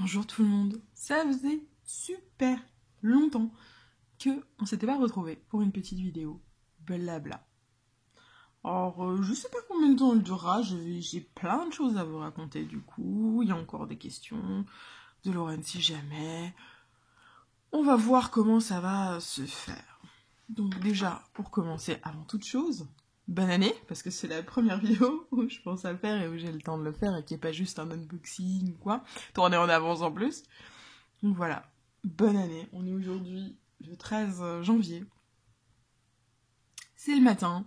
Bonjour tout le monde. Ça faisait super longtemps que on s'était pas retrouvés pour une petite vidéo. Blabla. Alors, je sais pas combien de temps elle durera, j'ai plein de choses à vous raconter du coup. Il y a encore des questions de Lorraine si jamais. On va voir comment ça va se faire. Donc déjà, pour commencer, avant toute chose, bonne année, parce que c'est la première vidéo où je pense à le faire et où j'ai le temps de le faire et qui est pas juste un unboxing ou quoi, tourné en avance en plus. Donc voilà, bonne année. On est aujourd'hui le 13 janvier. C'est le matin.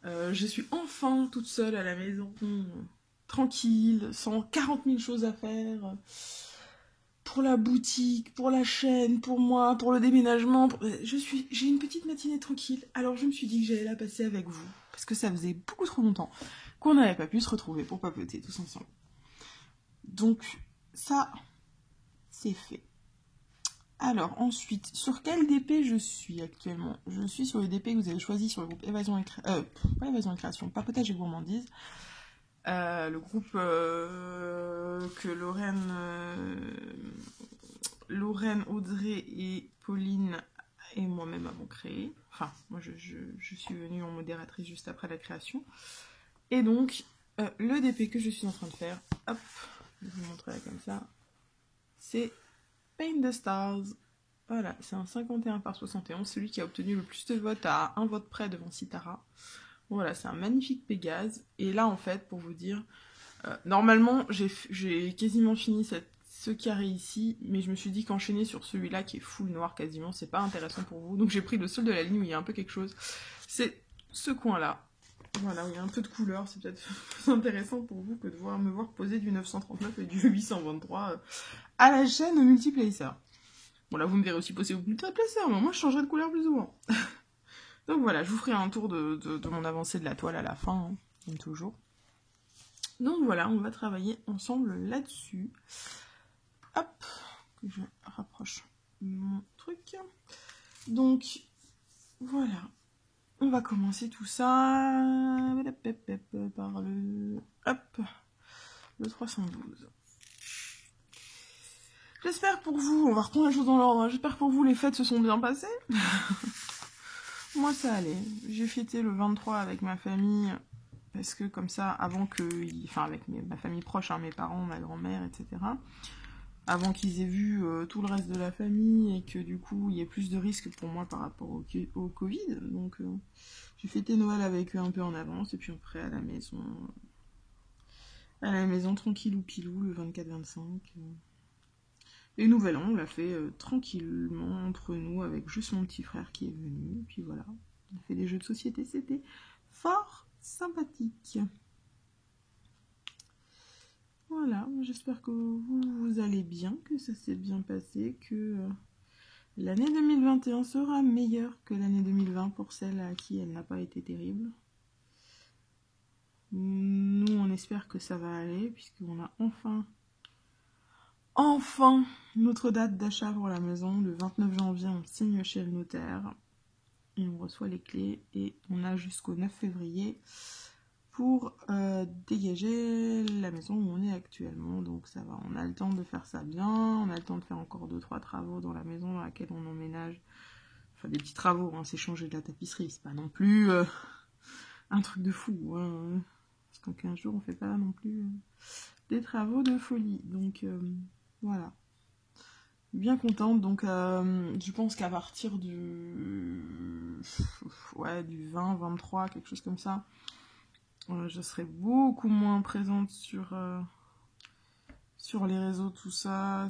Je suis enfin toute seule à la maison, tranquille, sans 40 000 choses à faire. Pour la boutique, pour la chaîne, pour moi, pour le déménagement. J'ai une petite matinée tranquille. Alors je me suis dit que j'allais la passer avec vous. Parce que ça faisait beaucoup trop longtemps qu'on n'avait pas pu se retrouver pour papoter tous ensemble. Donc ça, c'est fait. Alors ensuite, sur quel DP je suis actuellement? Je suis sur le DP que vous avez choisi sur le groupe Évasion et pas Évasion et Création, Papotage et Gourmandise. Le groupe que Lorraine, Audrey et Pauline et moi-même avons créé. Enfin, moi je suis venue en modératrice juste après la création. Et donc, le DP que je suis en train de faire, hop, je vais vous montrer là comme ça, c'est Paint the Stars. Voilà, c'est un 51 par 71, celui qui a obtenu le plus de votes à un vote près devant Citara. Voilà, c'est un magnifique Pégase. Et là, en fait, pour vous dire, normalement, j'ai quasiment fini ce carré ici, mais je me suis dit qu'enchaîner sur celui-là qui est full noir quasiment, c'est pas intéressant pour vous. Donc j'ai pris le seul de la ligne où il y a un peu quelque chose. C'est ce coin-là. Voilà, où il y a un peu de couleur, c'est peut-être plus intéressant pour vous que de me voir poser du 939 et du 823 à la chaîne Multiplacer. Bon, là, vous me verrez aussi poser au Multiplacer, mais moi, je changerai de couleur plus souvent. Donc voilà, je vous ferai un tour de mon avancée de la toile à la fin, hein, comme toujours. Donc voilà, on va travailler ensemble là-dessus. Hop, que je rapproche mon truc. Donc, voilà. On va commencer tout ça par le 312. J'espère pour vous, on va reprendre la chose dans l'ordre, j'espère pour vous les fêtes se sont bien passées. Moi ça allait, j'ai fêté le 23 avec ma famille, parce que comme ça, avant que, enfin avec ma famille proche, hein, mes parents, ma grand-mère, etc., avant qu'ils aient vu tout le reste de la famille et que du coup il y ait plus de risques pour moi par rapport au Covid, donc j'ai fêté Noël avec eux un peu en avance, et puis après à la maison tranquillou pilou le 24-25. Et Nouvel An, on l'a fait tranquillement entre nous avec juste mon petit frère qui est venu. Et puis voilà, on a fait des jeux de société, c'était fort sympathique. Voilà, j'espère que vous allez bien, que ça s'est bien passé, que l'année 2021 sera meilleure que l'année 2020 pour celle à qui elle n'a pas été terrible. Nous, on espère que ça va aller, puisqu'on a enfin notre date d'achat pour la maison. Le 29 janvier, on signe chez le notaire et on reçoit les clés, et on a jusqu'au 9 février pour dégager la maison où on est actuellement. Donc ça va, on a le temps de faire ça bien, on a le temps de faire encore 2-3 travaux dans la maison dans laquelle on emménage. Enfin des petits travaux, hein, c'est changer de la tapisserie, c'est pas non plus un truc de fou, hein, parce qu'en 15 jours on fait pas non plus des travaux de folie. Donc voilà, bien contente. Donc je pense qu'à partir du 20-23, quelque chose comme ça, je serai beaucoup moins présente sur les réseaux, tout ça,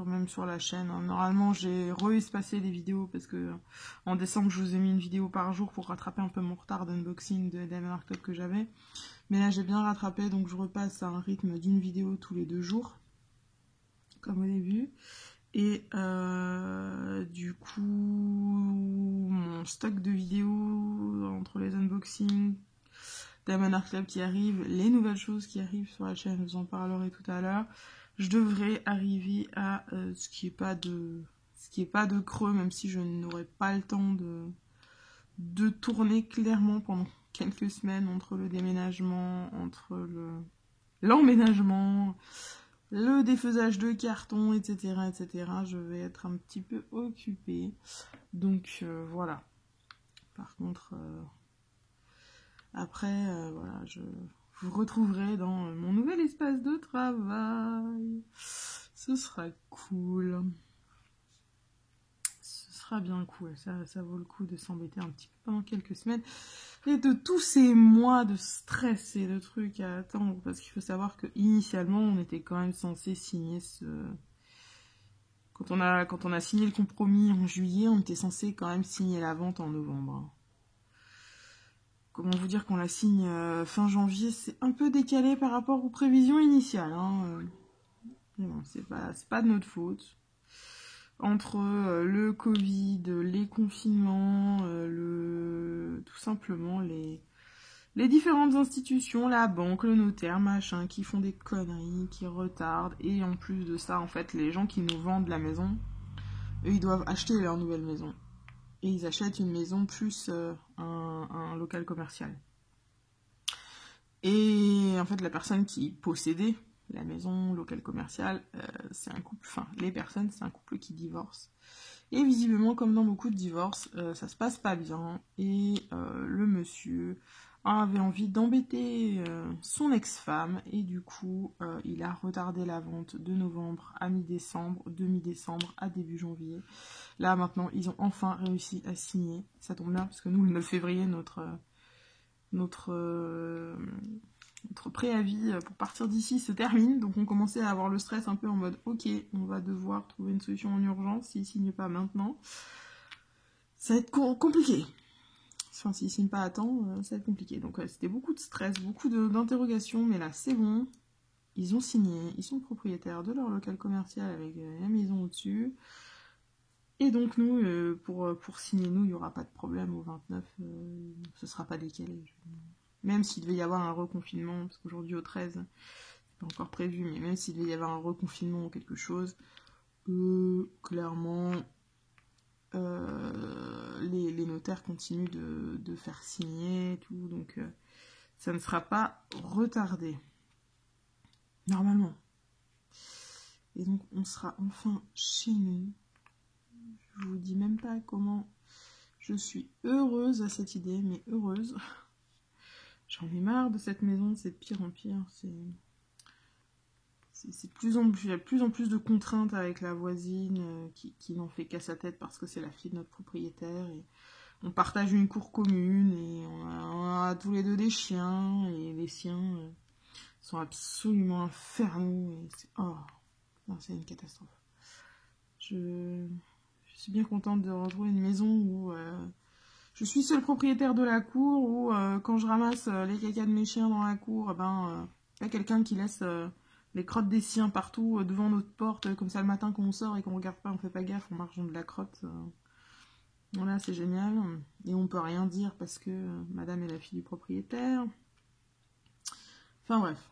même sur la chaîne. Normalement, j'ai re-espacé les vidéos parce que en décembre, je vous ai mis une vidéo par jour pour rattraper un peu mon retard d'unboxing de Diamond Club que j'avais. Mais là, j'ai bien rattrapé, donc je repasse à un rythme d'une vidéo tous les 2 jours, comme au début. Et du coup, mon stock de vidéos entre les unboxings, Diamond Art Club qui arrive, les nouvelles choses qui arrivent sur la chaîne, je vous en parlerai tout à l'heure. Je devrais arriver à ce qui est pas de creux, même si je n'aurai pas le temps de tourner clairement pendant quelques semaines entre le déménagement, entre l'emménagement. le défaisage de carton, etc., etc. Je vais être un petit peu occupée. Donc, voilà. Par contre, après, voilà, je vous retrouverai dans mon nouvel espace de travail. Ce sera cool. Ce sera bien cool. Ça vaut le coup de s'embêter un petit peu pendant quelques semaines. Et de tous ces mois de stress et de trucs à attendre. Parce qu'il faut savoir qu'initialement, on était quand même censé signer ce... Quand on a signé le compromis en juillet, on était censé quand même signer la vente en novembre. Comment vous dire qu'on la signe fin janvier, c'est un peu décalé par rapport aux prévisions initiales. Mais bon, c'est pas de notre faute. Entre le Covid, les confinements, tout simplement les différentes institutions, la banque, le notaire, machin, qui font des conneries, qui retardent. Et en plus de ça, en fait, les gens qui nous vendent la maison, eux, ils doivent acheter leur nouvelle maison. Et ils achètent une maison plus un local commercial. Et en fait, la personne qui possédait la maison, local commercial, c'est un couple, enfin, les personnes, c'est un couple qui divorce. Et visiblement, comme dans beaucoup de divorces, ça se passe pas bien. Et le monsieur avait envie d'embêter son ex-femme. Et du coup, il a retardé la vente de novembre à mi-décembre, de mi-décembre à début janvier. Là, maintenant, ils ont enfin réussi à signer. Ça tombe bien, parce que nous, le 9 février, notre préavis pour partir d'ici se termine. Donc, on commençait à avoir le stress un peu en mode « Ok, on va devoir trouver une solution en urgence. S'ils ne signent pas maintenant, ça va être compliqué. » Enfin, s'ils ne signent pas à temps, ça va être compliqué. Donc, c'était beaucoup de stress, beaucoup d'interrogations. Mais là, c'est bon. Ils ont signé. Ils sont propriétaires de leur local commercial avec la maison au-dessus. Et donc nous, pour signer, nous, il n'y aura pas de problème au 29, ce ne sera pas décalé. Même s'il devait y avoir un reconfinement, parce qu'aujourd'hui au 13, c'est pas encore prévu, mais même s'il devait y avoir un reconfinement ou quelque chose, clairement, les notaires continuent de faire signer et tout, donc ça ne sera pas retardé. Normalement. Et donc on sera enfin chez nous. Je vous dis même pas comment je suis heureuse à cette idée, mais heureuse. J'en ai marre de cette maison, c'est de pire en pire. C'est de plus en plus, il y a de plus en plus de contraintes avec la voisine qui n'en fait qu'à sa tête parce que c'est la fille de notre propriétaire. Et on partage une cour commune et on a tous les deux des chiens et les siens sont absolument infernaux. Et c'est une catastrophe. Je suis bien contente de retrouver une maison où je suis seule propriétaire de la cour, où quand je ramasse les cacas de mes chiens dans la cour, y a quelqu'un qui laisse les crottes des siens partout devant notre porte, comme ça le matin quand on sort et qu'on regarde pas, on fait pas gaffe, on marche dans de la crotte. Voilà, c'est génial. Et on peut rien dire parce que madame est la fille du propriétaire. Enfin bref,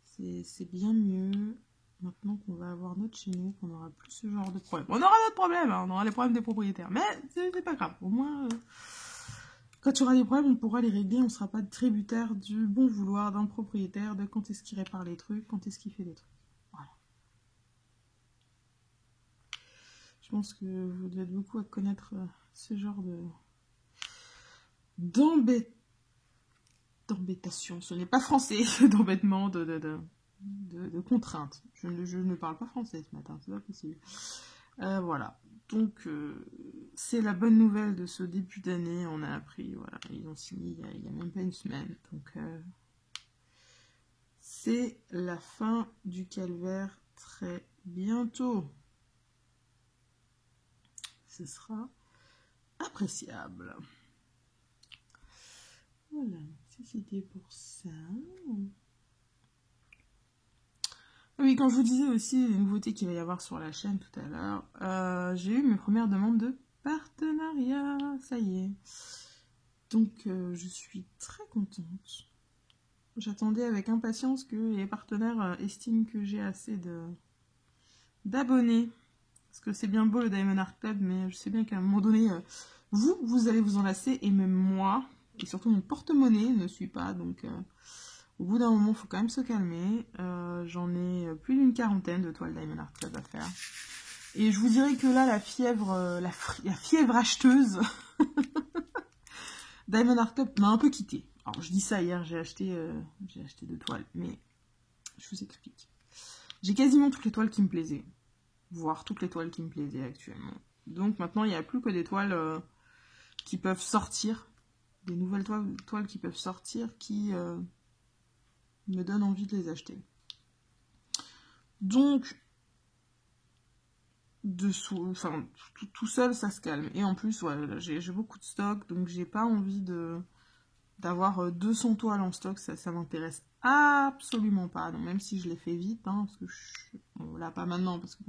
c'est bien mieux. Maintenant qu'on va avoir notre chez nous, qu'on n'aura plus ce genre de problème. On aura d'autres problèmes, on aura les problèmes des propriétaires. Mais c'est pas grave. Au moins, quand il y aura des problèmes, on pourra les régler. On ne sera pas tributaire du bon vouloir d'un propriétaire, de quand est-ce qu'il répare les trucs, quand est-ce qu'il fait les trucs. Voilà. Je pense que vous devez être beaucoup à connaître ce genre d'embêtation. Ce n'est pas français, d'embêtement, de contraintes. Je ne parle pas français ce matin, c'est pas possible. Voilà. Donc, c'est la bonne nouvelle de ce début d'année. On a appris, voilà, ils ont signé il y a même pas une semaine. Donc, c'est la fin du calvaire très bientôt. Ce sera appréciable. Voilà, c'était pour ça. Oui, quand je vous disais aussi les nouveautés qu'il va y avoir sur la chaîne tout à l'heure, j'ai eu mes premières demandes de partenariat, ça y est. Donc, je suis très contente. J'attendais avec impatience que les partenaires estiment que j'ai assez d'abonnés. Parce que c'est bien beau le Diamond Art Club, mais je sais bien qu'à un moment donné, vous allez vous en lasser, et même moi, et surtout mon porte-monnaie ne suit pas, donc Au bout d'un moment, il faut quand même se calmer. J'en ai plus d'une quarantaine de toiles Diamond Art Club à faire. Et je vous dirais que là, la fièvre acheteuse Diamond Art Club m'a un peu quittée. Alors, je dis ça, hier, j'ai acheté 2 toiles, mais je vous explique. J'ai quasiment toutes les toiles qui me plaisaient, voire toutes les toiles qui me plaisaient actuellement. Donc maintenant, il n'y a plus que des toiles qui peuvent sortir, des nouvelles toiles qui peuvent sortir, qui me donnent envie de les acheter. Donc, tout seul, ça se calme. Et en plus, ouais, j'ai beaucoup de stock, donc j'ai pas envie d'avoir 200 toiles en stock, ça m'intéresse absolument pas. Donc même si je les fais vite, hein, parce que bon, là pas maintenant, parce que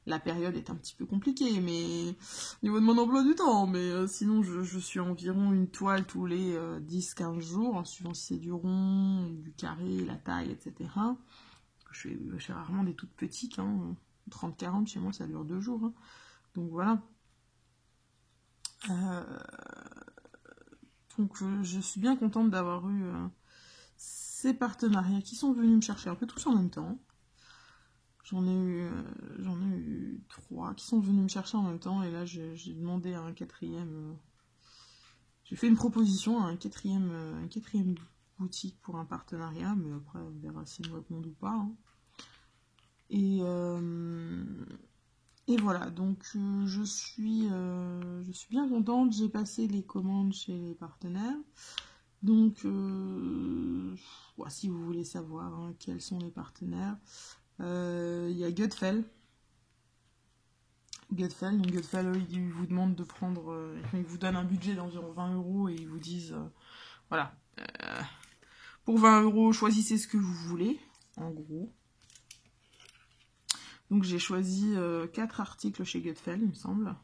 la période est un petit peu compliquée, mais au niveau de mon emploi du temps, mais sinon je suis environ une toile tous les 10-15 jours, en suivant si c'est du rond, du carré, la taille, etc. Je fais rarement des toutes petites, hein. 30-40 chez moi ça dure 2 jours, hein. Donc voilà. Donc je suis bien contente d'avoir eu ces partenariats qui sont venus me chercher un peu tous en même temps. J'en ai eu 3 qui sont venus me chercher en même temps, et là j'ai demandé à un quatrième. J'ai fait une proposition à un quatrième boutique pour un partenariat, mais après on verra s'ils me répondent ou pas, hein. Et voilà, donc je suis bien contente. J'ai passé les commandes chez les partenaires. Donc, ouais, si vous voulez savoir, hein, quels sont les partenaires, il y a Gutfeld. Donc Gutfeld, eux, ils vous demandent de prendre... ils vous donnent un budget d'environ 20 € et ils vous disent, voilà, pour 20 €, choisissez ce que vous voulez, en gros. Donc j'ai choisi 4 articles chez Gutfeld, il me semble.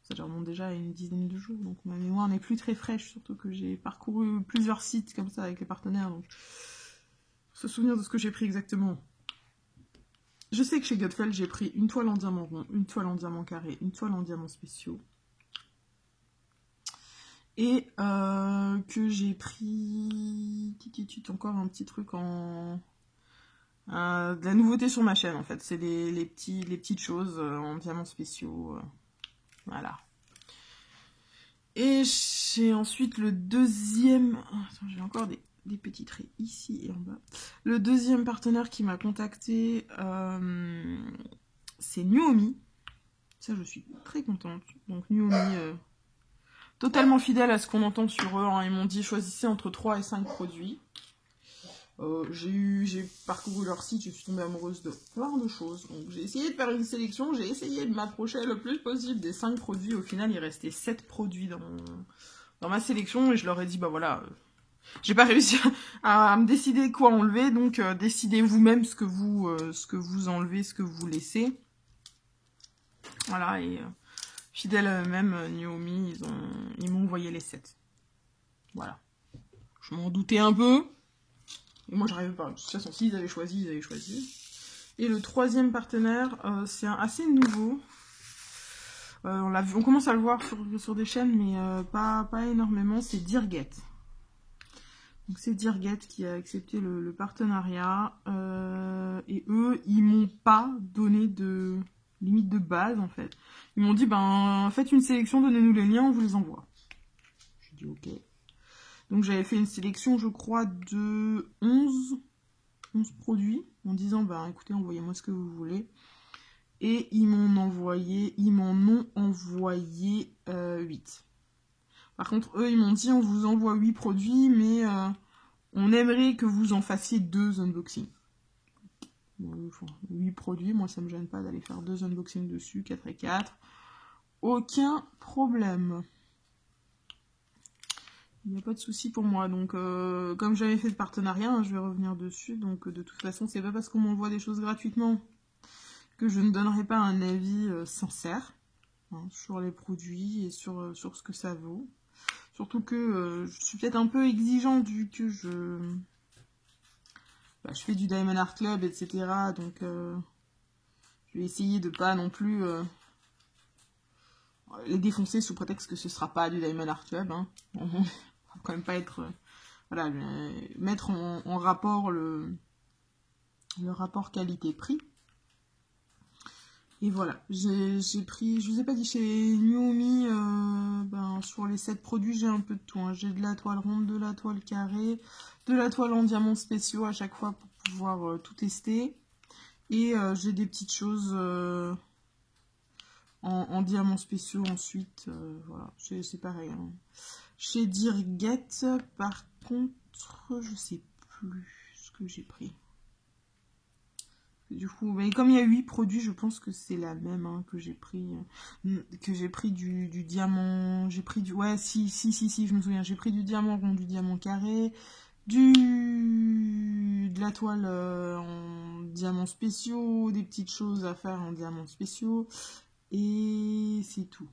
Ça remonte déjà à une dizaine de jours, donc ma mémoire n'est plus très fraîche, surtout que j'ai parcouru plusieurs sites comme ça avec les partenaires, donc pour se souvenir de ce que j'ai pris exactement. Je sais que chez Gutfeld, j'ai pris une toile en diamant rond, une toile en diamant carré, une toile en diamants spéciaux. Et que j'ai pris encore un petit truc en... de la nouveauté sur ma chaîne en fait, c'est les petites choses en diamants spéciaux, voilà. Et j'ai ensuite le deuxième, attends, j'ai encore des petits traits ici et en bas. Le deuxième partenaire qui m'a contacté, c'est Nuomi. Ça, je suis très contente. Donc Nuomi, totalement fidèle à ce qu'on entend sur eux, hein. Ils m'ont dit choisissez entre 3 et 5 produits. J'ai parcouru leur site, je suis tombée amoureuse de plein de choses. Donc j'ai essayé de faire une sélection, j'ai essayé de m'approcher le plus possible des 5 produits. Au final, il restait 7 produits dans ma sélection et je leur ai dit, bah voilà, j'ai pas réussi à me décider quoi enlever, donc décidez vous-même ce que vous enlevez, ce que vous laissez. Voilà, et fidèle à eux-mêmes, Nuomi, ils m'ont envoyé les 7. Voilà. Je m'en doutais un peu. Et moi, j'arrivais pas. De toute façon, s'ils avaient choisi, ils avaient choisi. Et le troisième partenaire, c'est assez nouveau. On commence à le voir sur des chaînes, mais pas énormément. C'est Dirget. Donc c'est Dirget qui a accepté le partenariat. Et eux, ils m'ont pas donné de limite de base, en fait. Ils m'ont dit, ben, faites une sélection, donnez-nous les liens, on vous les envoie. J'ai dit, ok. Donc j'avais fait une sélection, je crois, de 11 produits, en disant, bah écoutez, envoyez-moi ce que vous voulez. Et ils m'en ont envoyé 8. Par contre, eux, ils m'ont dit, on vous envoie 8 produits, mais on aimerait que vous en fassiez 2 unboxings. 8 produits, moi ça me gêne pas d'aller faire 2 unboxings dessus, 4 et 4. Aucun problème. Il n'y a pas de souci pour moi. Donc, comme j'avais fait le partenariat, hein, je vais revenir dessus. Donc, de toute façon, c'est pas parce qu'on m'envoie des choses gratuitement que je ne donnerai pas un avis sincère, hein, sur les produits et sur ce que ça vaut. Surtout que je suis peut-être un peu exigeante vu que je fais du Diamond Art Club, etc. Donc, je vais essayer de pas non plus les défoncer sous prétexte que ce sera pas du Diamond Art Club, hein. On va quand même pas être voilà, mettre en rapport le rapport qualité-prix. Et voilà, j'ai pris, je vous ai pas dit, chez Nuomi, sur les 7 produits, j'ai un peu de tout. Hein. J'ai de la toile ronde, de la toile carrée, de la toile en diamants spéciaux à chaque fois pour pouvoir tout tester. Et j'ai des petites choses en diamants spéciaux ensuite. Voilà, c'est pareil. Hein. Chez Dirget, par contre, je sais plus ce que j'ai pris. Du coup, mais comme il y a 8 produits, je pense que c'est la même hein, que j'ai pris du diamant, j'ai pris du ouais si je me souviens, j'ai pris du diamant rond, du diamant carré, de la toile en diamants spéciaux, des petites choses à faire en diamants spéciaux et c'est tout.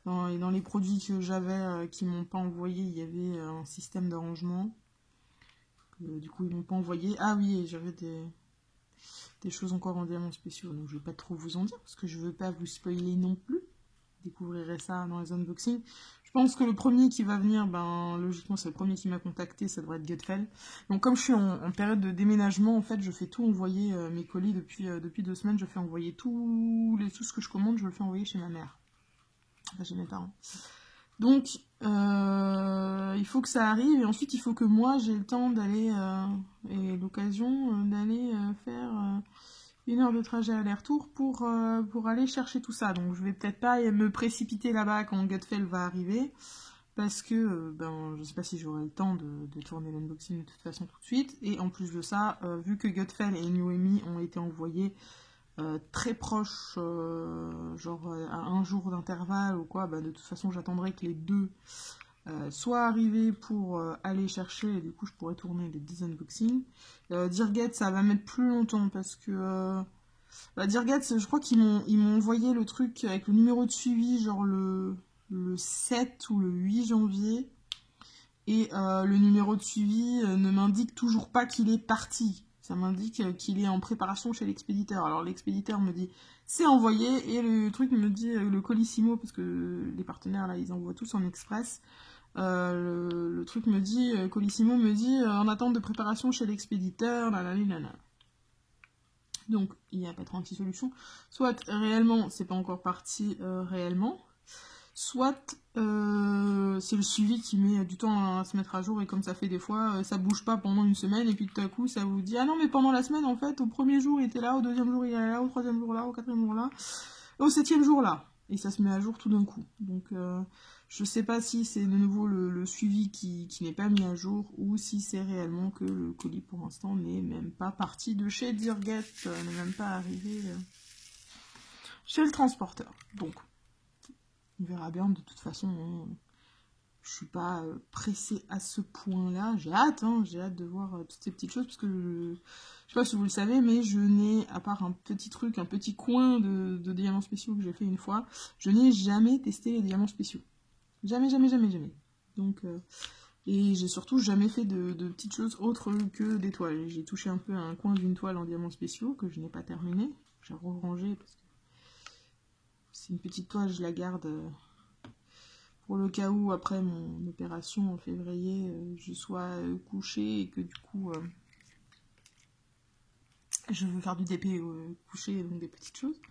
Et dans les produits que j'avais qui m'ont pas envoyé, il y avait un système d'arrangement. Du coup, ils m'ont pas envoyé. Ah oui, j'avais des choses encore en diamants spéciaux, donc je vais pas trop vous en dire parce que je veux pas vous spoiler non plus. Vous découvrirez ça dans les unboxings. Je pense que le premier qui va venir, logiquement c'est le premier qui m'a contacté, ça devrait être Gutfeld. Donc comme je suis en période de déménagement, en fait je fais tout envoyer mes colis depuis 2 semaines, je fais envoyer tout ce que je commande, je le fais envoyer chez ma mère. Enfin chez mes parents. Donc il faut que ça arrive et ensuite il faut que moi j'ai le temps d'aller et l'occasion d'aller faire 1 heure de trajet aller-retour pour aller chercher tout ça. Donc je vais peut-être pas me précipiter là-bas quand Gutfeld va arriver parce que je sais pas si j'aurai le temps de tourner l'unboxing de toute façon tout de suite. Et en plus de ça, vu que Gutfeld et Nuomi ont été envoyés très proches, à 1 jour d'intervalle ou quoi, de toute façon j'attendrai que les deux soient arrivés pour aller chercher et du coup je pourrais tourner les 10 unboxings. Dirget ça va mettre plus longtemps parce que Dirget je crois qu'ils m'ont envoyé le truc avec le numéro de suivi genre le 7 ou le 8 janvier et le numéro de suivi ne m'indique toujours pas qu'il est parti. Ça m'indique qu'il est en préparation chez l'expéditeur. Alors l'expéditeur me dit c'est envoyé et le truc me dit le Colissimo parce que les partenaires là ils envoient tous en express. Le truc me dit Colissimo me dit en attente de préparation chez l'expéditeur. Donc il n'y a pas 36 solutions. Soit réellement c'est pas encore parti réellement. Soit c'est le suivi qui met du temps à se mettre à jour et comme ça fait des fois, ça bouge pas pendant 1 semaine et puis tout à coup ça vous dit ah non mais pendant la semaine en fait au premier jour il était là, au deuxième jour il est là, au troisième jour là, au quatrième jour là, au 7e jour là et ça se met à jour tout d'un coup. Donc je sais pas si c'est de nouveau le suivi qui n'est pas mis à jour ou si c'est réellement que le colis pour l'instant n'est même pas parti de chez Dirget, n'est même pas arrivé chez le transporteur. Donc on verra bien, de toute façon, je suis pas pressée à ce point-là. J'ai hâte de voir toutes ces petites choses, parce que je sais pas si vous le savez, mais je n'ai, à part un petit truc, un petit coin de diamants spéciaux que j'ai fait une fois, je n'ai jamais testé les diamants spéciaux. Jamais. Donc, et j'ai surtout jamais fait de petites choses autres que des toiles. J'ai touché un peu à un coin d'une toile en diamants spéciaux, que je n'ai pas terminé. J'ai rangé parce que c'est une petite toile, je la garde pour le cas où, après mon opération en février, je sois couchée et que du coup, je veux faire du DP couché, donc des petites choses.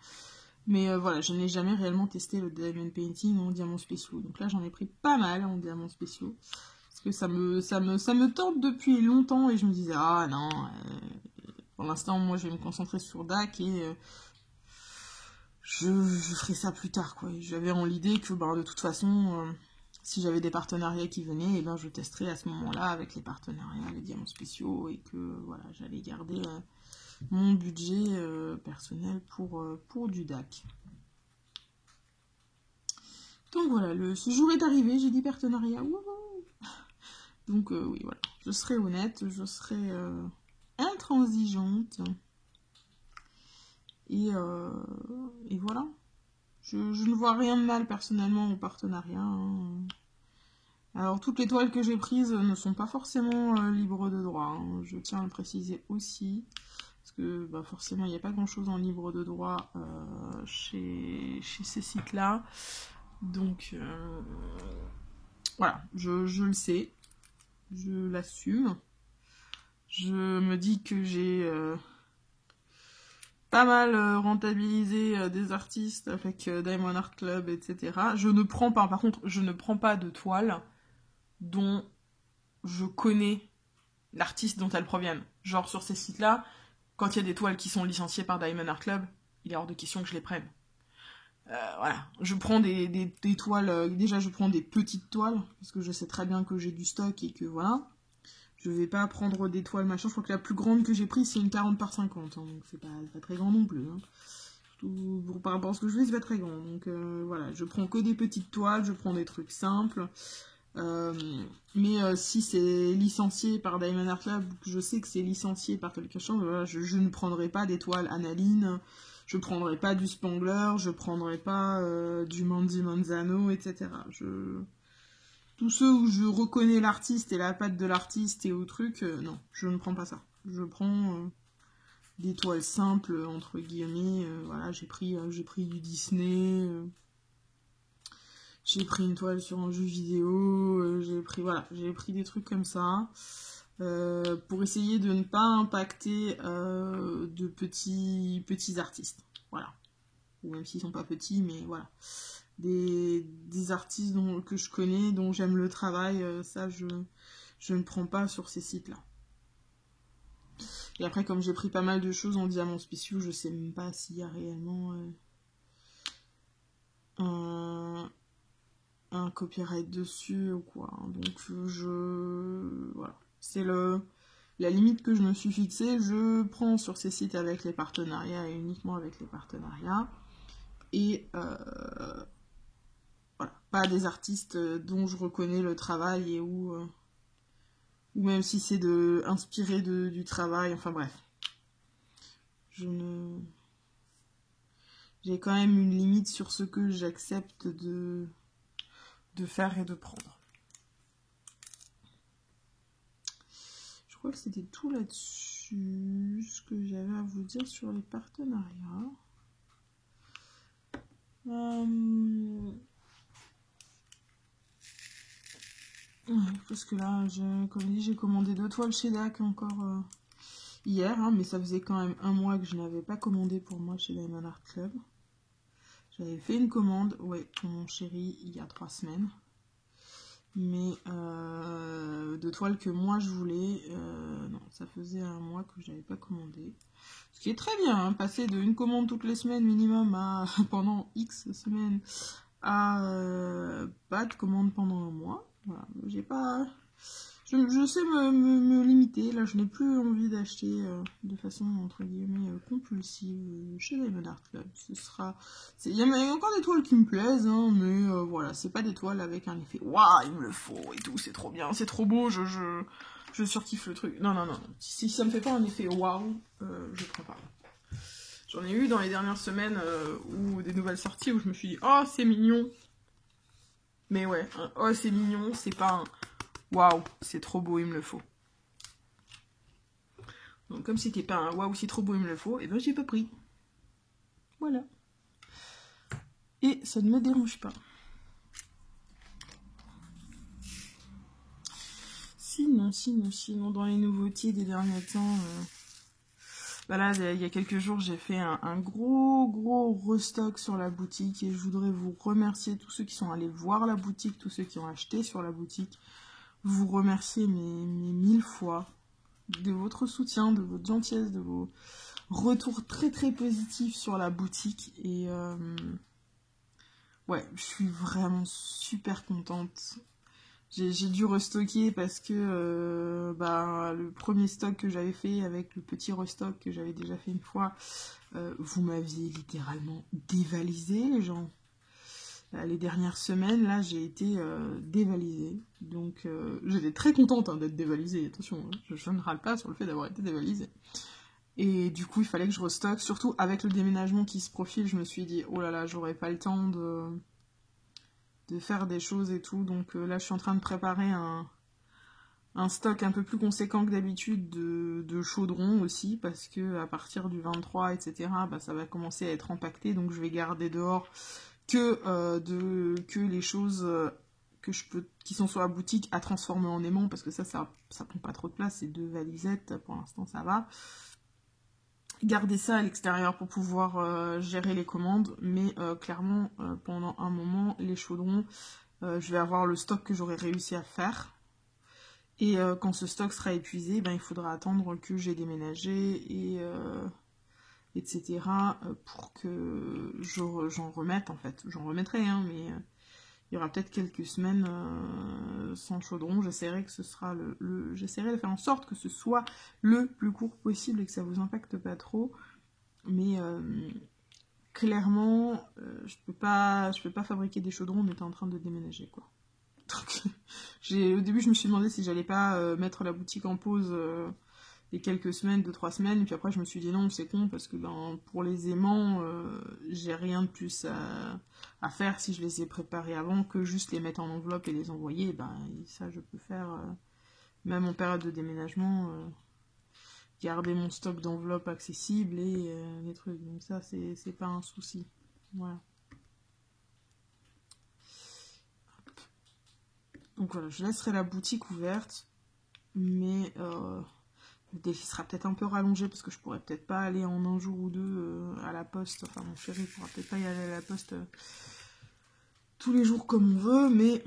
Mais voilà, je n'ai jamais réellement testé le diamond painting en diamants spéciaux. Donc là, j'en ai pris pas mal en diamants spéciaux. Parce que ça me tente depuis longtemps et je me disais, ah non, pour l'instant, moi, je vais me concentrer sur DAC et je ferai ça plus tard, quoi. J'avais en l'idée que, de toute façon, si j'avais des partenariats qui venaient, et je testerais à ce moment-là avec les partenariats, les diamants spéciaux, et que, voilà, j'allais garder mon budget personnel pour du DAC. Donc voilà, ce jour est arrivé, j'ai dit partenariat, wouhou. Donc oui, voilà, je serai honnête, je serai intransigeante. Et voilà. Je ne vois rien de mal personnellement au partenariat. Hein. Alors toutes les toiles que j'ai prises ne sont pas forcément libres de droit. Hein. Je tiens à le préciser aussi. Parce que forcément il n'y a pas grand chose en libre de droit chez ces sites-là. Donc voilà, je le sais. je l'assume. Je me dis que j'ai pas mal rentabilisé des artistes avec Diamond Art Club, etc. Par contre, je ne prends pas de toiles dont je connais l'artiste dont elles proviennent. Genre sur ces sites-là, quand il y a des toiles qui sont licenciées par Diamond Art Club, il est hors de question que je les prenne. Voilà, je prends des toiles, déjà je prends des petites toiles, parce que je sais très bien que j'ai du stock et que voilà. Je vais pas prendre des toiles machin, je crois que la plus grande que j'ai prise c'est une 40 par 50, hein, donc c'est pas très grand non plus. Hein. Par rapport à ce que je fais, c'est pas très grand. Donc voilà, je prends que des petites toiles, je prends des trucs simples. Mais si c'est licencié par Diamond Art Club, je sais que c'est licencié par quelque chose, voilà, je ne prendrai pas des toiles analine, je prendrai pas du Spangler, je prendrai pas du Mandy Manzano, etc. Tous ceux où je reconnais l'artiste et la patte de l'artiste et au truc, non, je ne prends pas ça. Je prends des toiles simples, entre guillemets, voilà, j'ai pris du Disney, j'ai pris une toile sur un jeu vidéo, j'ai pris des trucs comme ça, pour essayer de ne pas impacter de petits artistes, voilà. Ou même s'ils sont pas petits, mais voilà. Des artistes que je connais, dont j'aime le travail, ça je ne prends pas sur ces sites-là. Et après, comme j'ai pris pas mal de choses en diamants spéciaux, je sais même pas s'il y a réellement un copyright dessus ou quoi. Donc voilà. C'est la limite que je me suis fixée. Je prends sur ces sites avec les partenariats et uniquement avec les partenariats. Et voilà, pas des artistes dont je reconnais le travail et ou même si c'est inspiré du travail, enfin bref. J'ai quand même une limite sur ce que j'accepte de faire et de prendre. Je crois que c'était tout là-dessus, ce que j'avais à vous dire sur les partenariats. Parce que là, comme dit, j'ai commandé 2 toiles chez DAC encore hier, hein, mais ça faisait quand même 1 mois que je n'avais pas commandé pour moi chez Diamond Art Club. J'avais fait une commande, ouais, pour mon chéri il y a 3 semaines. Mais de toiles que moi je voulais, non, ça faisait 1 mois que je n'avais pas commandé. Ce qui est très bien, hein, passer de une commande toutes les semaines minimum à pendant X semaines à pas de commande pendant 1 mois. Voilà, j'ai pas... Je sais me limiter, là je n'ai plus envie d'acheter de façon entre guillemets compulsive chez Diamond Art Club. Il y a encore des toiles qui me plaisent, hein, mais voilà, c'est pas des toiles avec un effet waouh, il me le faut et tout, c'est trop bien, c'est trop beau, je surkiffe le truc. Non. Si ça me fait pas un effet waouh, je prends pas. J'en ai eu dans les dernières semaines ou des nouvelles sorties où je me suis dit oh c'est mignon. Mais ouais, oh c'est mignon, c'est pas un waouh, c'est trop beau, il me le faut. Donc comme c'était pas un waouh, c'est trop beau, il me le faut, et ben j'ai pas pris. Voilà. Et ça ne me dérange pas. Sinon, dans les nouveautés des derniers temps, là, il y a quelques jours, j'ai fait un gros restock sur la boutique, et je voudrais vous remercier tous ceux qui sont allés voir la boutique, tous ceux qui ont acheté sur la boutique. Vous remercier mes 1000 fois de votre soutien, de votre gentillesse, de vos retours très positifs sur la boutique. Et ouais, je suis vraiment super contente. J'ai dû restocker parce que le premier stock que j'avais fait avec le petit restock que j'avais déjà fait une fois, vous m'aviez littéralement dévalisé, les gens. Les dernières semaines, là, j'ai été dévalisée. Donc, j'étais très contente d'être dévalisée. Attention, hein, je ne râle pas sur le fait d'avoir été dévalisée. Et du coup, il fallait que je restocke. Surtout avec le déménagement qui se profile, je me suis dit, oh là là, j'aurais pas le temps de faire des choses et tout. Donc là, je suis en train de préparer un stock un peu plus conséquent que d'habitude de chaudrons aussi. Parce que à partir du 23, etc., ça va commencer à être empaqueté. Donc, je vais garder dehors que les choses qui sont sur la boutique à transformer en aimant, parce que ça prend pas trop de place, c'est 2 valisettes, pour l'instant ça va. Garder ça à l'extérieur pour pouvoir gérer les commandes, mais clairement, pendant un moment, les chaudrons, je vais avoir le stock que j'aurai réussi à faire. Et quand ce stock sera épuisé, ben, il faudra attendre que j'ai déménagé, etc. Pour que j'en remette, en fait. J'en remettrai, hein, mais il y aura peut-être quelques semaines sans chaudron. J'essaierai que ce sera j'essaierai de faire en sorte que ce soit le plus court possible et que ça vous impacte pas trop. Mais clairement, je peux pas fabriquer des chaudrons en étant en train de déménager, quoi. Donc, au début, je me suis demandé si j'allais pas mettre la boutique en pause les quelques semaines, 2-3 semaines, et puis après je me suis dit non, c'est con, parce que ben, pour les aimants, j'ai rien de plus à faire si je les ai préparés avant que juste les mettre en enveloppe et les envoyer. Ben, ça, je peux faire, même en période de déménagement, garder mon stock d'enveloppes accessible et les trucs. Donc ça, c'est pas un souci. Voilà. Donc voilà, je laisserai la boutique ouverte, mais le défi sera peut-être un peu rallongé parce que je pourrais peut-être pas aller en un jour ou deux à la poste. Enfin, mon chéri pourra peut-être pas y aller à la poste tous les jours comme on veut, mais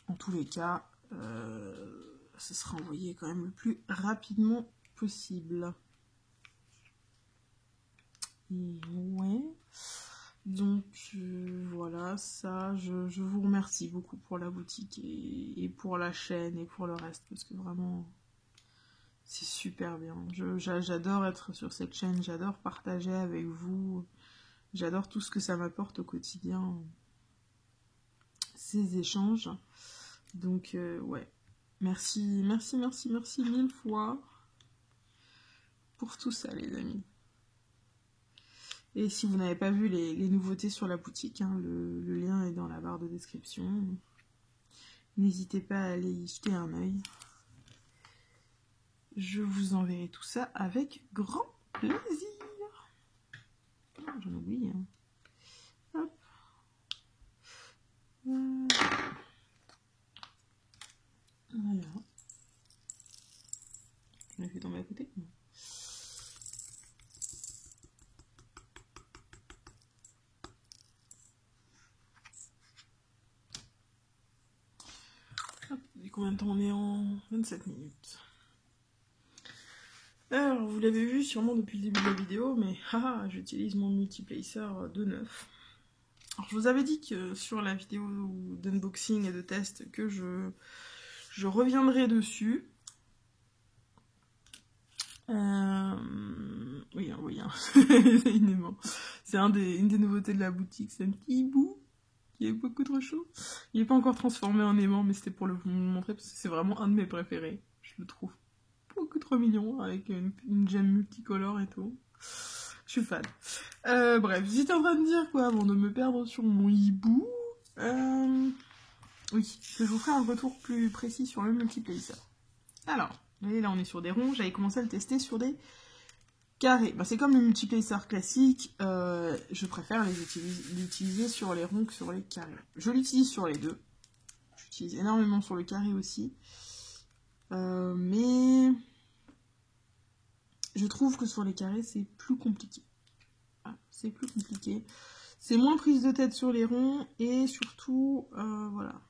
en tous les cas, ce sera envoyé quand même le plus rapidement possible. Et ouais. Donc voilà, ça, je vous remercie beaucoup pour la boutique et pour la chaîne et pour le reste, parce que vraiment, c'est super bien. J'adore être sur cette chaîne, j'adore partager avec vous, j'adore tout ce que ça m'apporte au quotidien, ces échanges. Donc ouais, merci 1000 fois pour tout ça, les amis. Et si vous n'avez pas vu les nouveautés sur la boutique, hein, le lien est dans la barre de description. N'hésitez pas à aller y jeter un œil. Je vous enverrai tout ça avec grand plaisir. Oh, j'en oublie. Hein. Hop. Voilà. Je l'ai fait tomber à côté. Combien de temps on est en 27 minutes. Alors, vous l'avez vu sûrement depuis le début de la vidéo, mais j'utilise mon multiplacer de neuf. Alors, je vous avais dit que sur la vidéo d'unboxing et de test que je reviendrai dessus. Oui, c'est une des nouveautés de la boutique, c'est un petit bout. Il est beaucoup trop chaud. Il n'est pas encore transformé en aimant, mais c'était pour vous le montrer parce que c'est vraiment un de mes préférés. Je le trouve beaucoup trop mignon avec une gemme multicolore et tout. Je suis fan. Bref, j'étais en train de dire quoi avant de me perdre sur mon hibou. Oui, que je vous ferai un retour plus précis sur le multiplacer. Alors, vous voyez, là on est sur des ronds. J'avais commencé à le tester sur des carré, c'est comme le multiplacer classique, je préfère l'utiliser sur les ronds que sur les carrés. Je l'utilise sur les deux, j'utilise énormément sur le carré aussi, mais je trouve que sur les carrés c'est plus compliqué. C'est plus compliqué, c'est moins prise de tête sur les ronds et surtout, voilà.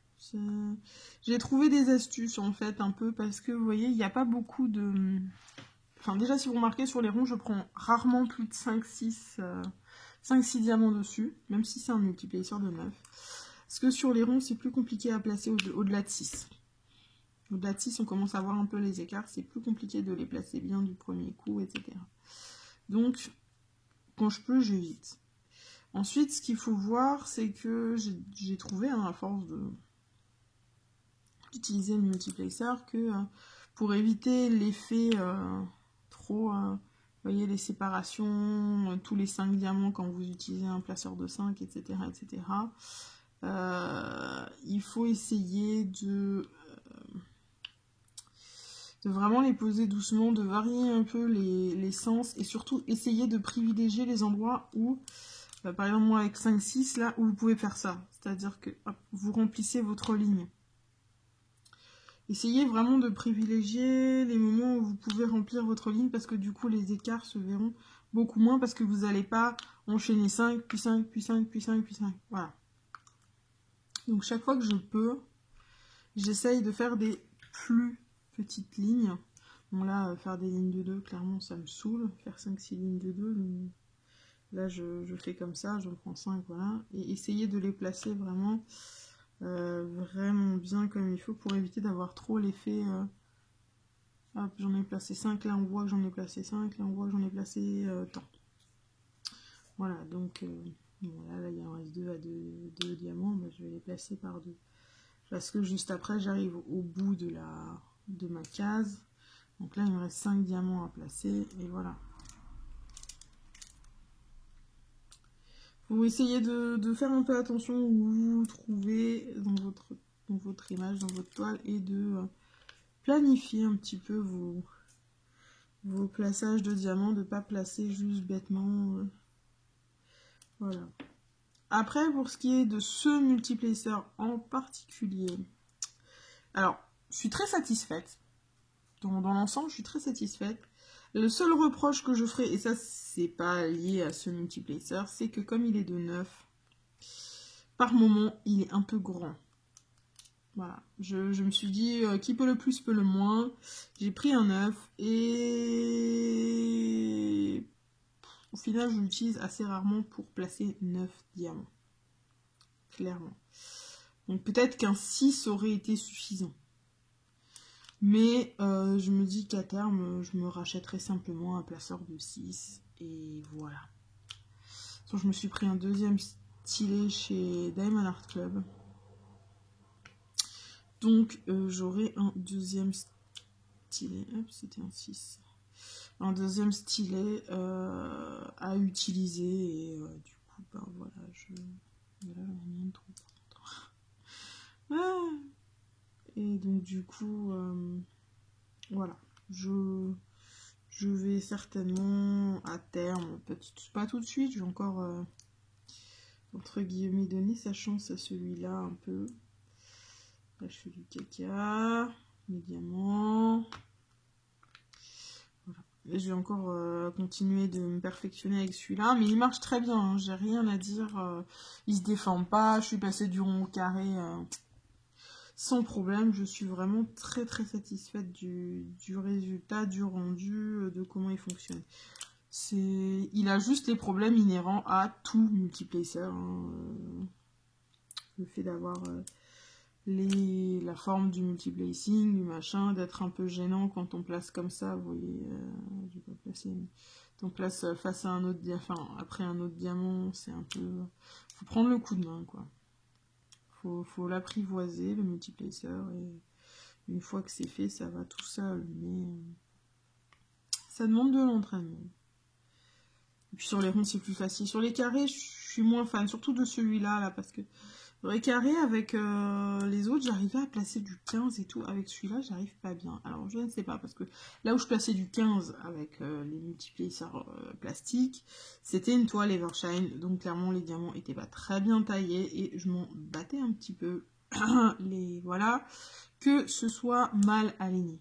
J'ai trouvé des astuces en fait un peu parce que vous voyez, il n'y a pas beaucoup de... Enfin, déjà, si vous remarquez, sur les ronds, je prends rarement plus de 5-6 diamants dessus, même si c'est un multiplacer de 9. Parce que sur les ronds, c'est plus compliqué à placer au-delà de 6. Au-delà de 6, on commence à voir un peu les écarts, c'est plus compliqué de les placer bien du premier coup, etc. Donc, quand je peux, j'évite. Ensuite, ce qu'il faut voir, c'est que j'ai trouvé, à force d'utiliser le multiplacer, que pour éviter l'effet... vous voyez les séparations, tous les 5 diamants quand vous utilisez un placeur de 5, etc. etc. Il faut essayer de vraiment les poser doucement, de varier un peu les sens et surtout essayer de privilégier les endroits où Par exemple, moi, avec 5-6, là, où vous pouvez faire ça. C'est-à-dire que hop, vous remplissez votre ligne. Essayez vraiment de privilégier les moments où vous pouvez remplir votre ligne parce que du coup, les écarts se verront beaucoup moins parce que vous n'allez pas enchaîner 5, puis 5, puis 5, puis 5, puis 5. Voilà. Donc, chaque fois que je peux, j'essaye de faire des plus petites lignes. Bon, là, faire des lignes de 2, clairement, ça me saoule. Faire 5-6 lignes de 2, là, je fais comme ça, je prends 5, voilà. Et essayez de les placer vraiment... vraiment bien comme il faut pour éviter d'avoir trop l'effet hop, j'en ai placé 5, là on voit que j'en ai placé 5, là on voit que j'en ai placé tant. Voilà, donc voilà, là il en reste 2 à 2 diamants, bah, je vais les placer par 2 parce que juste après j'arrive au bout de ma case, donc là il me reste 5 diamants à placer et voilà. Vous essayez de faire un peu attention où vous vous trouvez dans votre image, dans votre toile, et de planifier un petit peu vos plaçages de diamants, de ne pas placer juste bêtement. Voilà. Après, pour ce qui est de ce multiplacer en particulier, alors, je suis très satisfaite. Dans l'ensemble, je suis très satisfaite. Le seul reproche que je ferai, et ça c'est pas lié à ce multiplacer, c'est que comme il est de 9, par moment il est un peu grand. Voilà, je me suis dit qui peut le plus peut le moins. J'ai pris un 9 et au final je l'utilise assez rarement pour placer 9 diamants. Clairement. Donc peut-être qu'un 6 aurait été suffisant. Mais je me dis qu'à terme, je me rachèterai simplement un placeur de 6. Et voilà. Donc, je me suis pris un deuxième stylet chez Diamond Art Club. Donc j'aurai un deuxième stylet. Hop, c'était un 6. Un deuxième stylet à utiliser. Et du coup, ben voilà, là, j'en ai mis un trou. Ah, et donc du coup, voilà, je vais certainement à terme, pas tout de suite, je vais encore, entre guillemets, donner sa chance à celui-là un peu. Là, je fais du caca, mes diamants. Voilà. Et je vais encore continuer de me perfectionner avec celui-là, mais il marche très bien, hein, j'ai rien à dire, il se déforme pas, je suis passée du rond au carré... sans problème, je suis vraiment très très satisfaite du résultat, du rendu, de comment il fonctionne. Il a juste les problèmes inhérents à tout multiplacer. Hein. Le fait d'avoir la forme du multiplacing, du machin, d'être un peu gênant quand on place comme ça. Vous voyez, je vais pas placer. On place face à un autre diamant, enfin après un autre diamant, c'est un peu. Faut prendre le coup de main, quoi. Faut l'apprivoiser, le multiplacer, et une fois que c'est fait, ça va tout seul, mais ça demande de l'entraînement. Et puis sur les ronds, c'est plus facile. Sur les carrés, je suis moins fan, surtout de celui-là, là, parce que dans les carrés, avec les autres, j'arrivais à placer du 15 et tout. Avec celui-là, j'arrive pas bien. Alors, je ne sais pas, parce que là où je plaçais du 15 avec les multiplacers plastiques, c'était une toile Evershine. Donc, clairement, les diamants étaient pas très bien taillés et je m'en battais un petit peu. Voilà, que ce soit mal aligné.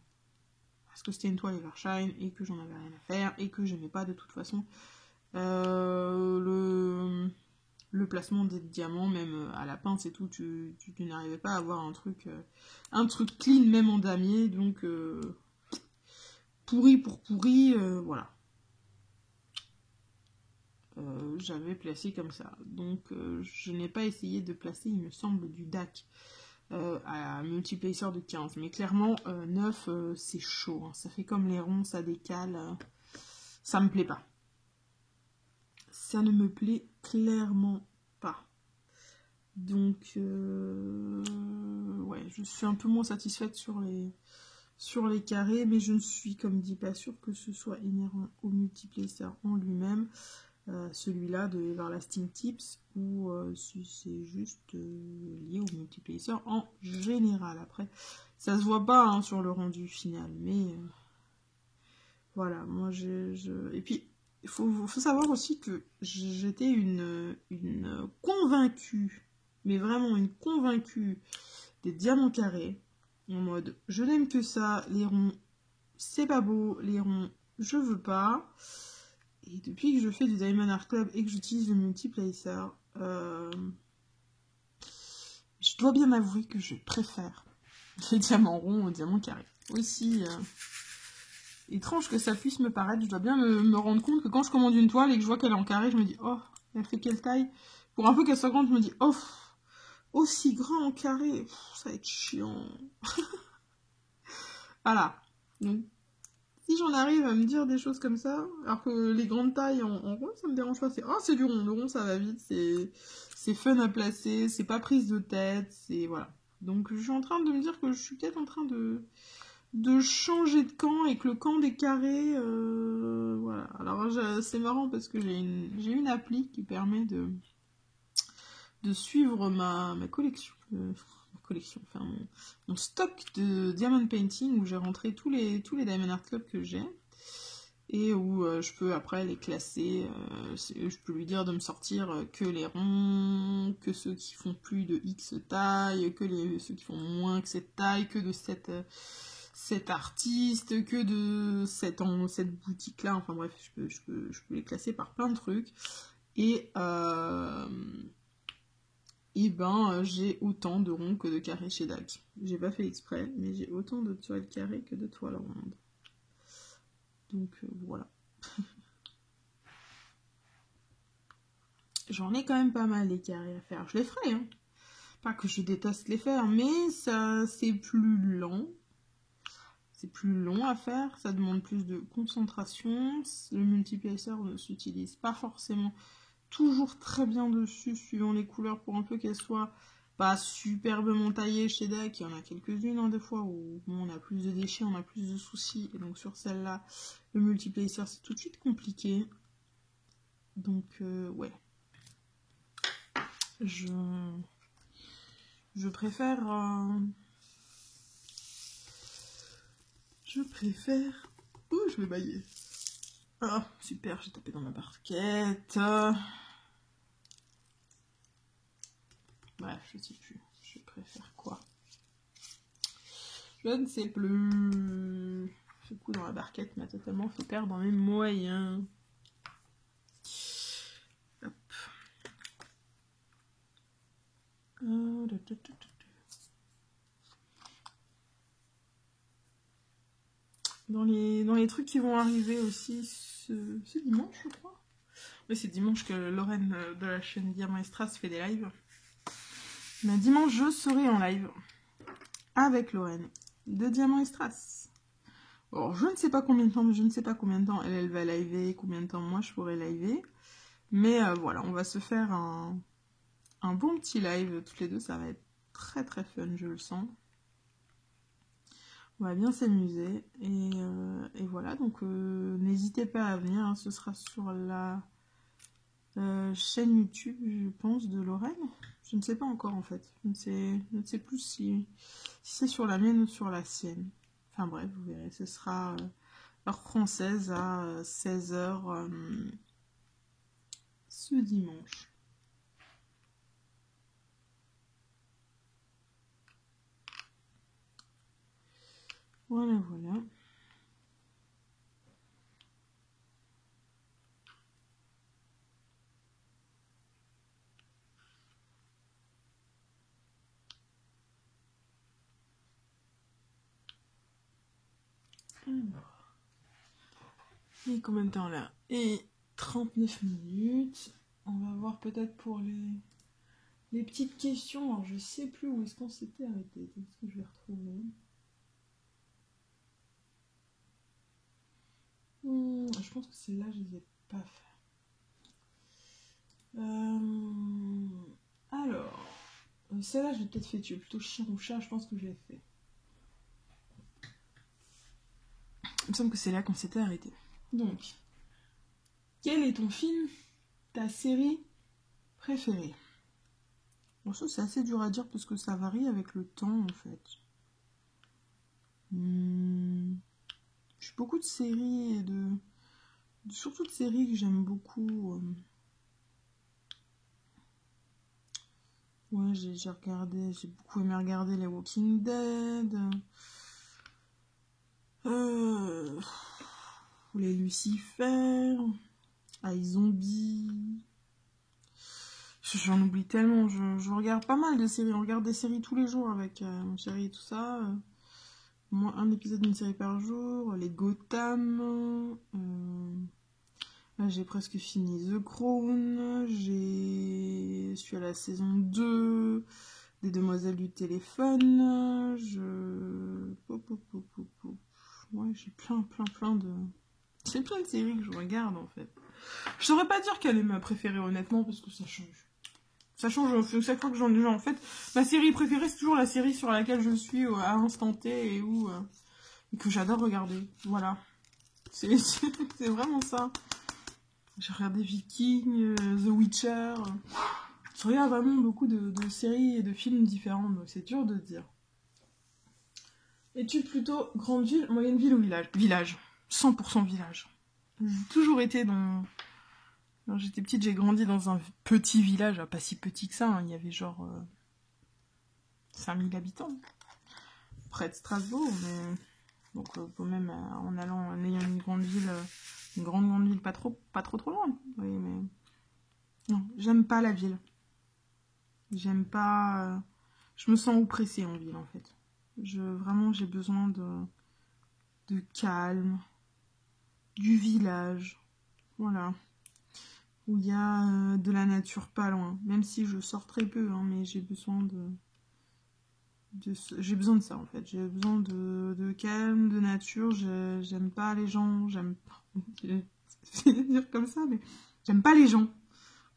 Parce que c'était une toile Evershine et que j'en avais rien à faire et que je n'aimais pas de toute façon le placement des diamants, même à la pince et tout, tu n'arrivais pas à avoir un truc clean, même en damier, donc pourri pour pourri, voilà. J'avais placé comme ça, donc je n'ai pas essayé de placer, il me semble, du DAC à multiplacer de 15, mais clairement 9 c'est chaud, hein. Ça fait comme les ronds, ça décale, ça me plaît pas. Ça ne me plaît clairement pas. Donc, ouais, je suis un peu moins satisfaite sur les carrés, mais je ne suis, comme dit, pas sûre que ce soit inhérent au multiplacer en lui-même, celui-là de Everlasting Tips, ou si c'est juste lié au multiplacer en général. Après, ça se voit pas hein, sur le rendu final, mais voilà, moi et puis faut savoir aussi que j'étais une convaincue, mais vraiment une convaincue des diamants carrés. En mode, je n'aime que ça, les ronds, c'est pas beau, les ronds, je veux pas. Et depuis que je fais du Diamond Art Club et que j'utilise le multiplacer, je dois bien avouer que je préfère les diamants ronds aux diamants carrés. Aussi étrange que ça puisse me paraître, je dois bien me rendre compte que quand je commande une toile et que je vois qu'elle est en carré, je me dis, oh, elle fait quelle taille? Pour un peu qu'elle soit grande, je me dis, oh, aussi grand en carré, ça va être chiant. Voilà. Donc, si j'en arrive à me dire des choses comme ça, alors que les grandes tailles en rond, ça me dérange pas. C'est du rond. Le rond, ça va vite. C'est fun à placer. C'est pas prise de tête. C'est voilà. Donc, je suis en train de me dire que je suis peut-être en train de changer de camp et que le camp des carrés, voilà. Alors, c'est marrant parce que j'ai une appli qui permet de suivre ma collection. Enfin mon stock de Diamond Painting où j'ai rentré tous les Diamond Art Club que j'ai et où je peux après les classer. Je peux lui dire de me sortir que les ronds, que ceux qui font plus de X taille, que ceux qui font moins que cette taille, que de cet artiste, que de cette boutique là. Enfin bref, je peux les classer par plein de trucs. Et j'ai autant de ronds que de carrés chez DAC. J'ai pas fait exprès, mais j'ai autant de toiles carrées que de toiles rondes. Donc voilà. J'en ai quand même pas mal les carrés à faire. Je les ferai, hein. Pas que je déteste les faire, mais ça c'est plus lent. C'est plus long à faire, ça demande plus de concentration. Le multiplacer ne s'utilise pas forcément toujours très bien dessus, suivant les couleurs, pour un peu qu'elles soient pas superbement taillées chez DAC. Il y en a quelques-unes, hein, des fois, où on a plus de déchets, on a plus de soucis. Et donc sur celle-là, le multiplacer, c'est tout de suite compliqué. Donc, ouais. Je préfère... Ouh, je vais bailler. Ah, super, j'ai tapé dans ma barquette. Bref, je sais plus. Je préfère quoi? Je ne sais plus. Ce coup dans la barquette m'a totalement fait perdre mes moyens. Hop. Dans les trucs qui vont arriver aussi ce dimanche, je crois. Oui, c'est dimanche que Lorraine de la chaîne Diamant et Strass fait des lives. Mais dimanche, je serai en live avec Lorraine de Diamant et Strass. Bon, je ne sais pas combien de temps, elle va liver, combien de temps moi je pourrai liver. Mais voilà, on va se faire un bon petit live toutes les deux, ça va être très très fun, je le sens. On va bien s'amuser et voilà, donc n'hésitez pas à venir, hein, ce sera sur la chaîne YouTube, je pense, de Lorraine. Je ne sais pas encore en fait, je ne sais plus si c'est sur la mienne ou sur la sienne. Enfin bref, vous verrez, ce sera heure française à 16h ce dimanche. Voilà, voilà. Alors. Et combien de temps là? Et 39 minutes. On va voir peut-être pour les petites questions. Alors je sais plus où est-ce qu'on s'était arrêté. Est-ce que je vais retrouver? Je pense que celle-là, je les ai pas fait. Alors, celle-là, je l'ai peut-être fait. Tu es plutôt chien ou chat, je pense que je l'ai fait. Il me semble que c'est là qu'on s'était arrêté. Donc, quel est ton film, ta série préférée? Bon, ça, c'est assez dur à dire parce que ça varie avec le temps, en fait. J'ai beaucoup de séries et surtout de séries que j'aime beaucoup. Ouais, j'ai beaucoup aimé regarder les Walking Dead. Les Lucifer, iZombie. J'en oublie tellement. Je regarde pas mal de séries. On regarde des séries tous les jours avec mon chéri et tout ça. Moi, un épisode d'une série par jour. Les Gotham. Là, j'ai presque fini The Crown. Je suis à la saison 2 des Demoiselles du téléphone. Ouais, j'ai plein de... J'ai plein de séries que je regarde, en fait. Je saurais pas dire quelle est ma préférée, honnêtement, parce que ça change. Ça change chaque fois que j'en ai. En fait, ma série préférée, c'est toujours la série sur laquelle je suis à l'instant T et que j'adore regarder. Voilà. C'est vraiment ça. J'ai regardé Vikings, The Witcher. Je regarde vraiment beaucoup de séries et de films différents, donc c'est dur de dire. Es-tu plutôt grande ville, moyenne ville ou village? Village. 100% village. J'ai toujours été dans... Quand j'étais petite, j'ai grandi dans un petit village, pas si petit que ça, hein. Il y avait genre 5000 habitants, près de Strasbourg, mais... Donc même en ayant une grande ville, une grande ville pas trop loin. Oui, mais... Non, j'aime pas la ville. J'aime pas... Je me sens oppressée en ville, en fait. Vraiment, j'ai besoin de calme, du village, voilà. Où il y a de la nature pas loin. Même si je sors très peu, hein, mais j'ai besoin j'ai besoin de ça, en fait. J'ai besoin de calme, de nature. J'aime pas les gens. Je vais dire comme ça, mais j'aime pas les gens.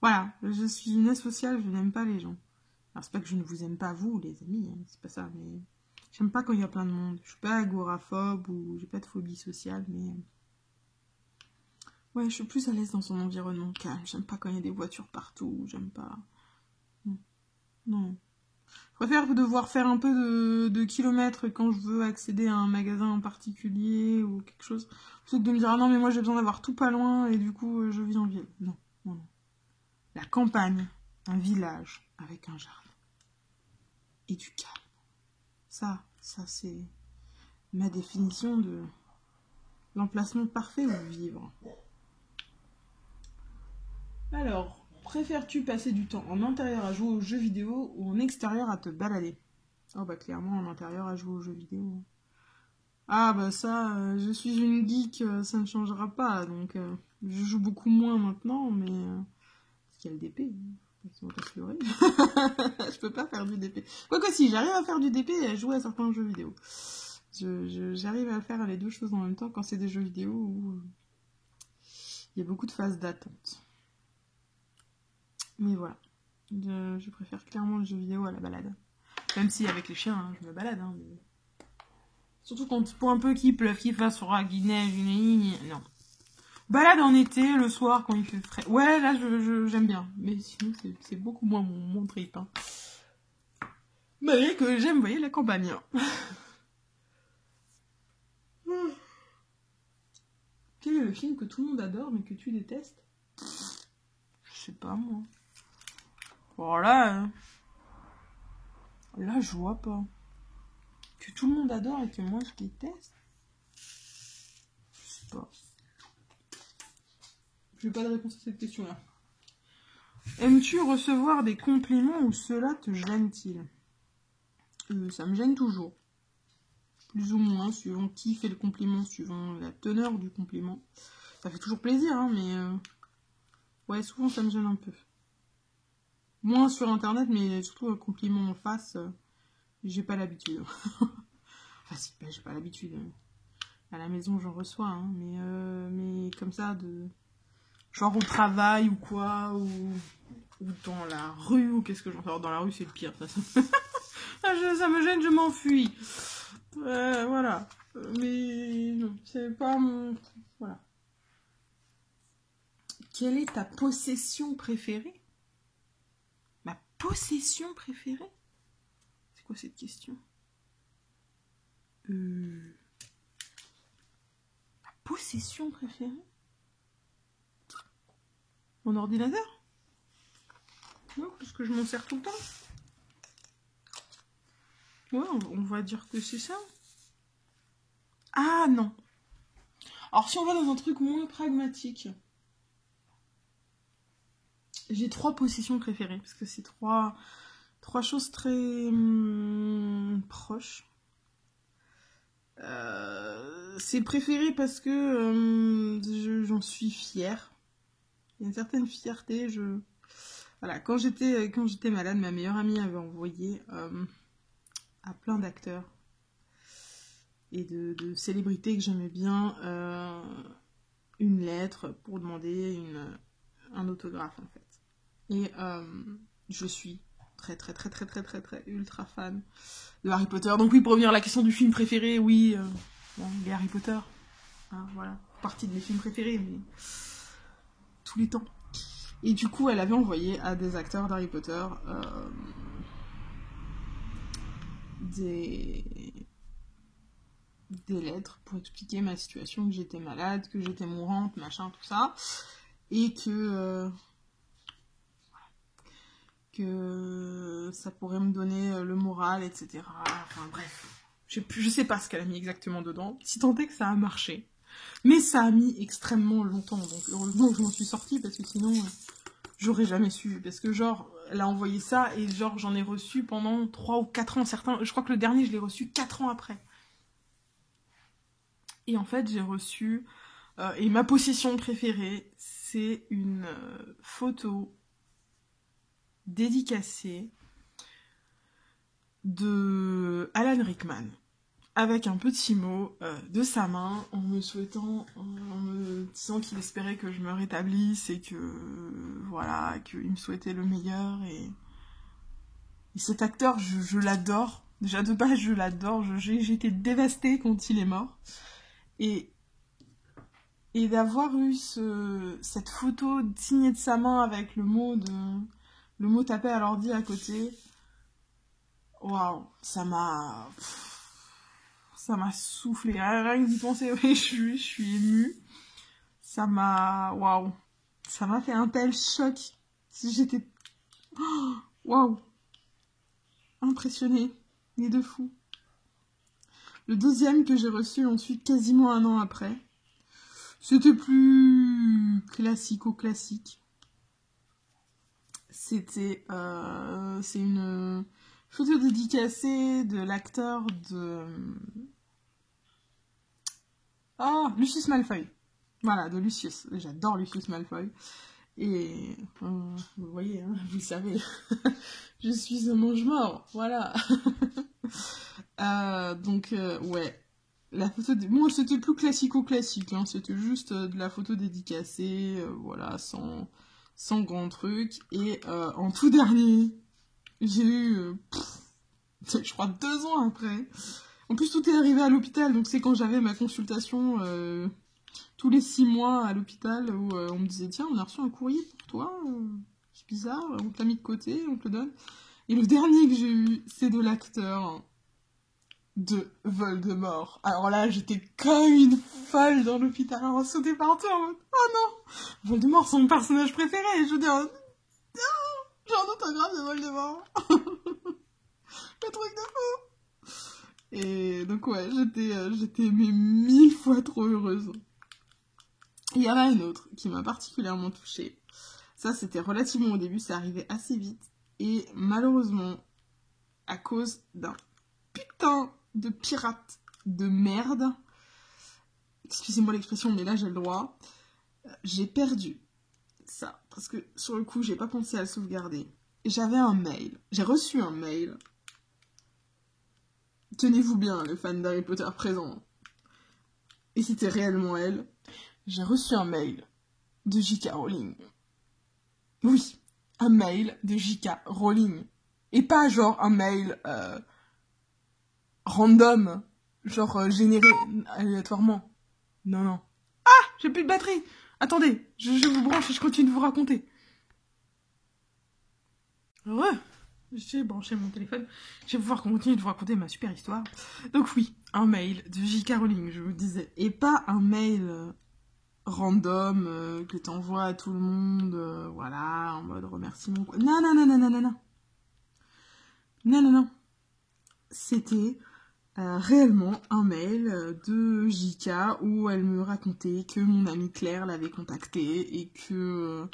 Voilà, je suis une asociale, je n'aime pas les gens. Alors, c'est pas que je ne vous aime pas, vous, les amis, hein, c'est pas ça, mais j'aime pas quand il y a plein de monde. Je suis pas agoraphobe ou j'ai pas de phobie sociale, mais... Ouais, je suis plus à l'aise dans son environnement calme. J'aime pas quand il y a des voitures partout, j'aime pas... Non. Non. Je préfère devoir faire un peu de kilomètres quand je veux accéder à un magasin en particulier ou quelque chose, plutôt que de me dire, ah non, mais moi j'ai besoin d'avoir tout pas loin et du coup je vis en ville. Non, non, non. La campagne, un village avec un jardin et du calme. Ça c'est ma définition de l'emplacement parfait où vivre. Alors, préfères-tu passer du temps en intérieur à jouer aux jeux vidéo ou en extérieur à te balader? Oh bah clairement en intérieur à jouer aux jeux vidéo. Ah bah ça, je suis une geek, ça ne changera pas, donc je joue beaucoup moins maintenant, mais... parce qu'il y a le DP, on va pas se leurrer. Je peux pas faire du DP. Quoique si, j'arrive à faire du DP et à jouer à certains jeux vidéo. J'arrive à faire les deux choses en même temps quand c'est des jeux vidéo où il y a beaucoup de phases d'attente. Mais voilà, je préfère clairement le jeu vidéo à la balade. Même si avec les chiens, hein, je me balade. Hein, mais... Surtout quand pour un peu qu'il pleuve, qu'il fasse froid, qu'il neige, non. Balade en été, le soir, quand il fait frais. Ouais, là, j'aime bien. Mais sinon, c'est beaucoup moins mon trip. Hein. Malgré que j'aime, vous voyez, la campagne. Hein. Quel est le film que tout le monde adore, mais que tu détestes? Je sais pas, moi. Voilà. Là, je vois pas. Que tout le monde adore et que moi, je déteste? Je sais pas. Je n'ai pas de réponse à cette question-là. Aimes-tu recevoir des compliments ou cela te gêne-t-il? Ça me gêne toujours. Plus ou moins, suivant qui fait le compliment, suivant la teneur du compliment. Ça fait toujours plaisir, hein, mais... Ouais, souvent ça me gêne un peu. Moins sur internet, mais surtout un compliment en face, j'ai pas l'habitude. Enfin si, j'ai pas l'habitude. À la maison j'en reçois, hein, mais comme ça, genre au travail ou quoi, ou dans la rue, ou qu'est-ce que j'en fais? Dans la rue c'est le pire, ça ça me gêne, je m'enfuis. Voilà. Mais non, c'est pas mon... Voilà. Quelle est ta possession préférée? Ma possession préférée? C'est quoi cette question? Ma possession préférée? Mon ordinateur? Ouais, parce que je m'en sers tout le temps. Ouais, on va dire que c'est ça. Ah non. Alors si on va dans un truc moins pragmatique, j'ai 3 positions préférées, parce que c'est trois choses très proches. C'est préféré parce que j'en suis fière. Il y a une certaine fierté. Voilà, quand j'étais malade, ma meilleure amie avait envoyé à plein d'acteurs et de célébrités que j'aimais bien une lettre pour demander un autographe en fait. Et je suis très ultra fan de Harry Potter. Donc oui, pour revenir à la question du film préféré, oui, bon, les Harry Potter, hein, voilà, partie de mes films préférés, mais tous les temps. Et du coup, elle avait envoyé à des acteurs d'Harry Potter des lettres pour expliquer ma situation, que j'étais malade, que j'étais mourante, machin, tout ça, et que ça pourrait me donner le moral, etc. Enfin bref, je sais pas ce qu'elle a mis exactement dedans, si tant est que ça a marché. Mais ça a mis extrêmement longtemps, donc heureusement que je m'en suis sortie, parce que sinon, j'aurais jamais su. Parce que genre, elle a envoyé ça, et genre, j'en ai reçu pendant 3 ou 4 ans, certains. Je crois que le dernier, je l'ai reçu 4 ans après. Et en fait, j'ai reçu... et ma possession préférée, c'est une photo dédicacée de Alan Rickman, avec un petit mot de sa main, en me disant qu'il espérait que je me rétablisse et que voilà, qu'il me souhaitait le meilleur. Et cet acteur, je l'adore. Déjà de base, je l'adore. J'ai été dévastée quand il est mort. Et d'avoir eu cette photo signée de sa main avec le mot tapé à l'ordi à côté, waouh, ça m'a soufflé. Rien que d'y penser, oui, je suis émue. Waouh, ça m'a fait un tel choc. J'étais, waouh, impressionnée, mais de fou. Le deuxième que j'ai reçu ensuite, quasiment un an après, c'était plus classique. C'est une photo dédicacée de l'acteur de... Lucius Malfoy. Voilà, de Lucius. J'adore Lucius Malfoy. Et vous voyez, hein, vous le savez, je suis un mange-mort, voilà. Donc, ouais. La photo Moi, c'était plus classique, hein. C'était juste de la photo dédicacée, voilà, sans grand truc. Et en tout dernier, j'ai eu, je crois, 2 ans après. En plus, tout est arrivé à l'hôpital, donc c'est quand j'avais ma consultation tous les 6 mois à l'hôpital, où on me disait, tiens, on a reçu un courrier pour toi, c'est bizarre, on te l'a mis de côté, on te le donne. Et le dernier que j'ai eu, c'est de l'acteur de Voldemort. Alors là, j'étais comme une folle dans l'hôpital, on sautait partout en mode, oh non, Voldemort, c'est mon personnage préféré. Je veux dire, non, j'ai un autographe de Voldemort. Le truc de fou. Et donc ouais, j'étais mais 1000 fois trop heureuse. Il y en a une autre qui m'a particulièrement touchée. Ça, c'était relativement au début, c'est arrivé assez vite. Et malheureusement, à cause d'un putain de pirate de merde, excusez-moi l'expression, mais là j'ai le droit, j'ai perdu ça. Parce que sur le coup, j'ai pas pensé à le sauvegarder. J'avais un mail. J'ai reçu un mail. Tenez-vous bien, le fan d'Harry Potter présent. Et c'était réellement elle. J'ai reçu un mail de J.K. Rowling. Oui, un mail de J.K. Rowling. Et pas genre un mail random, genre généré aléatoirement. Non. Ah, j'ai plus de batterie. Attendez, je vous branche et je continue de vous raconter. Ouais, j'ai branché mon téléphone. Je vais pouvoir continuer de vous raconter ma super histoire. Donc oui, un mail de J.K. Rowling, je vous disais. Et pas un mail random que t'envoies à tout le monde, voilà, en mode remerciement. Non, non, non, non, non, non, non. Non, non, non. C'était réellement un mail de Jika où elle me racontait que mon amie Claire l'avait contactée et que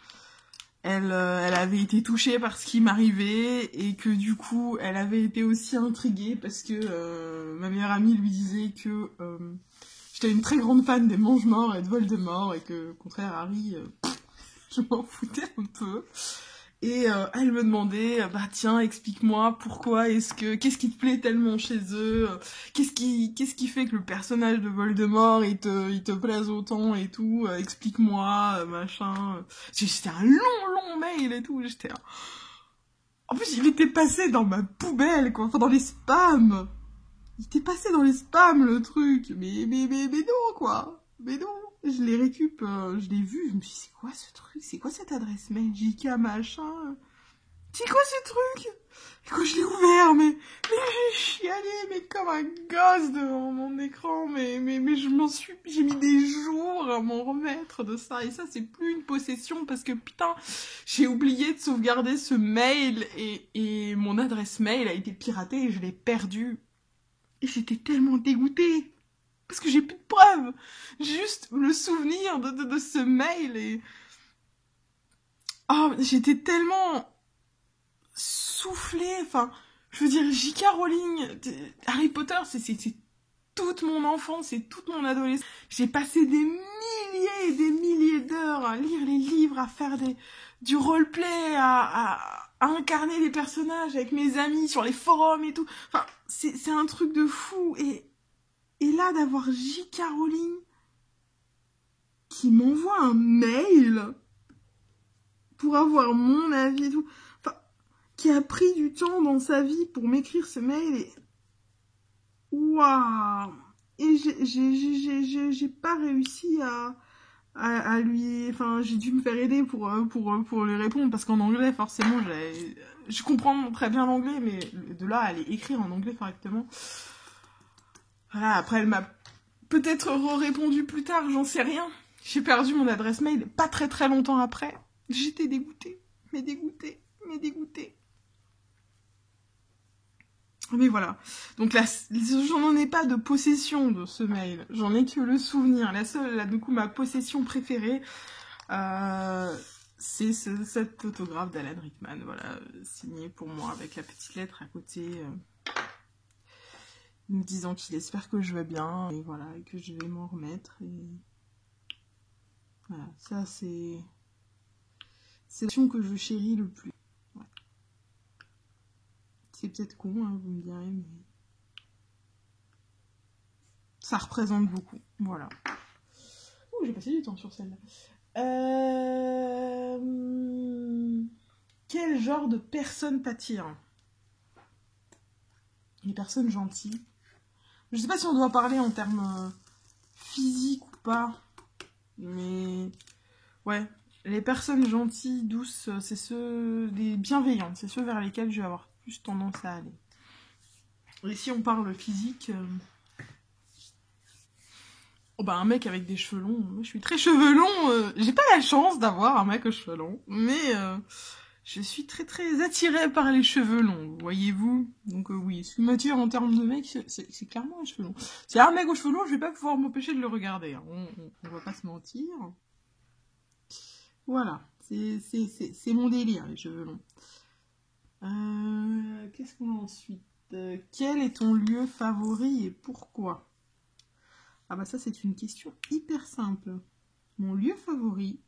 elle avait été touchée par ce qui m'arrivait et que du coup elle avait été aussi intriguée parce que ma meilleure amie lui disait que j'étais une très grande fan des Mange-Morts et de Voldemort et que au contraire Harry je m'en foutais un peu. Et elle me demandait, bah tiens, explique-moi pourquoi qu'est-ce qui te plaît tellement chez eux, qu'est-ce qui fait que le personnage de Voldemort il te plaise autant et tout, explique-moi, machin. C'était un long mail et tout, j'étais là. En plus, il était passé dans ma poubelle, quoi, enfin dans les spams. Il était passé dans les spams le truc, mais non quoi, mais non. Je les récup, je l'ai vu, je me suis dit, c'est quoi ce truc? C'est quoi cette adresse mail? JK machin? C'est quoi ce truc? Et quand je l'ai ouvert, mais j'ai chialé, mais comme un gosse devant mon écran, mais j'ai mis des jours à m'en remettre de ça, et ça c'est plus une possession parce que putain, j'ai oublié de sauvegarder ce mail et mon adresse mail a été piratée et je l'ai perdue. Et j'étais tellement dégoûtée. Parce que j'ai plus de preuves. Juste le souvenir de ce mail et... Oh, j'étais tellement soufflée. Enfin, je veux dire, J.K. Rowling, Harry Potter, c'est toute mon enfance, c'est toute mon adolescence. J'ai passé des milliers et des milliers d'heures à lire les livres, à faire du roleplay, à incarner les personnages avec mes amis sur les forums et tout. Enfin, c'est un truc de fou. Et là, d'avoir J.K. Rowling qui m'envoie un mail pour avoir mon avis et tout, enfin, qui a pris du temps dans sa vie pour m'écrire ce mail et... Waouh! Et j'ai pas réussi à lui... Enfin, j'ai dû me faire aider pour lui répondre, parce qu'en anglais, forcément, je comprends très bien l'anglais, mais de là à aller écrire en anglais correctement... Voilà, après, elle m'a peut-être répondu plus tard, j'en sais rien. J'ai perdu mon adresse mail pas très très longtemps après. J'étais dégoûtée, mais dégoûtée, mais dégoûtée. Mais voilà. Donc là, j'en ai pas de possession de ce mail. J'en ai que le souvenir. La seule, là, du coup, ma possession préférée, c'est cette photographe d'Alan Rickman, voilà, signée pour moi avec la petite lettre à côté. Me disant qu'il espère que je vais bien, et voilà, et que je vais m'en remettre, et voilà, ça c'est l'action que je chéris le plus. Ouais. C'est peut-être con, hein, vous me direz, mais ça représente beaucoup, voilà. Ouh, j'ai passé du temps sur celle-là. Quel genre de personne t'attire? Les personnes gentilles. Je sais pas si on doit parler en termes physiques ou pas, mais ouais, les personnes gentilles, douces, c'est ceux des bienveillantes, c'est ceux vers lesquels je vais avoir plus tendance à aller. Et si on parle physique, oh bah un mec avec des cheveux longs, moi je suis très cheveux longs, j'ai pas la chance d'avoir un mec aux cheveux longs, mais je suis très très attirée par les cheveux longs, voyez-vous. Donc oui, ce qui m'attire en termes de mec, c'est clairement les cheveux longs. S'il y a un mec aux cheveux longs, je vais pas pouvoir m'empêcher de le regarder, hein. On va pas se mentir. Voilà, c'est mon délire, les cheveux longs. Qu'est-ce qu'on a ensuite? Quel est ton lieu favori et pourquoi? Ah bah ça, c'est une question hyper simple. Mon lieu favori,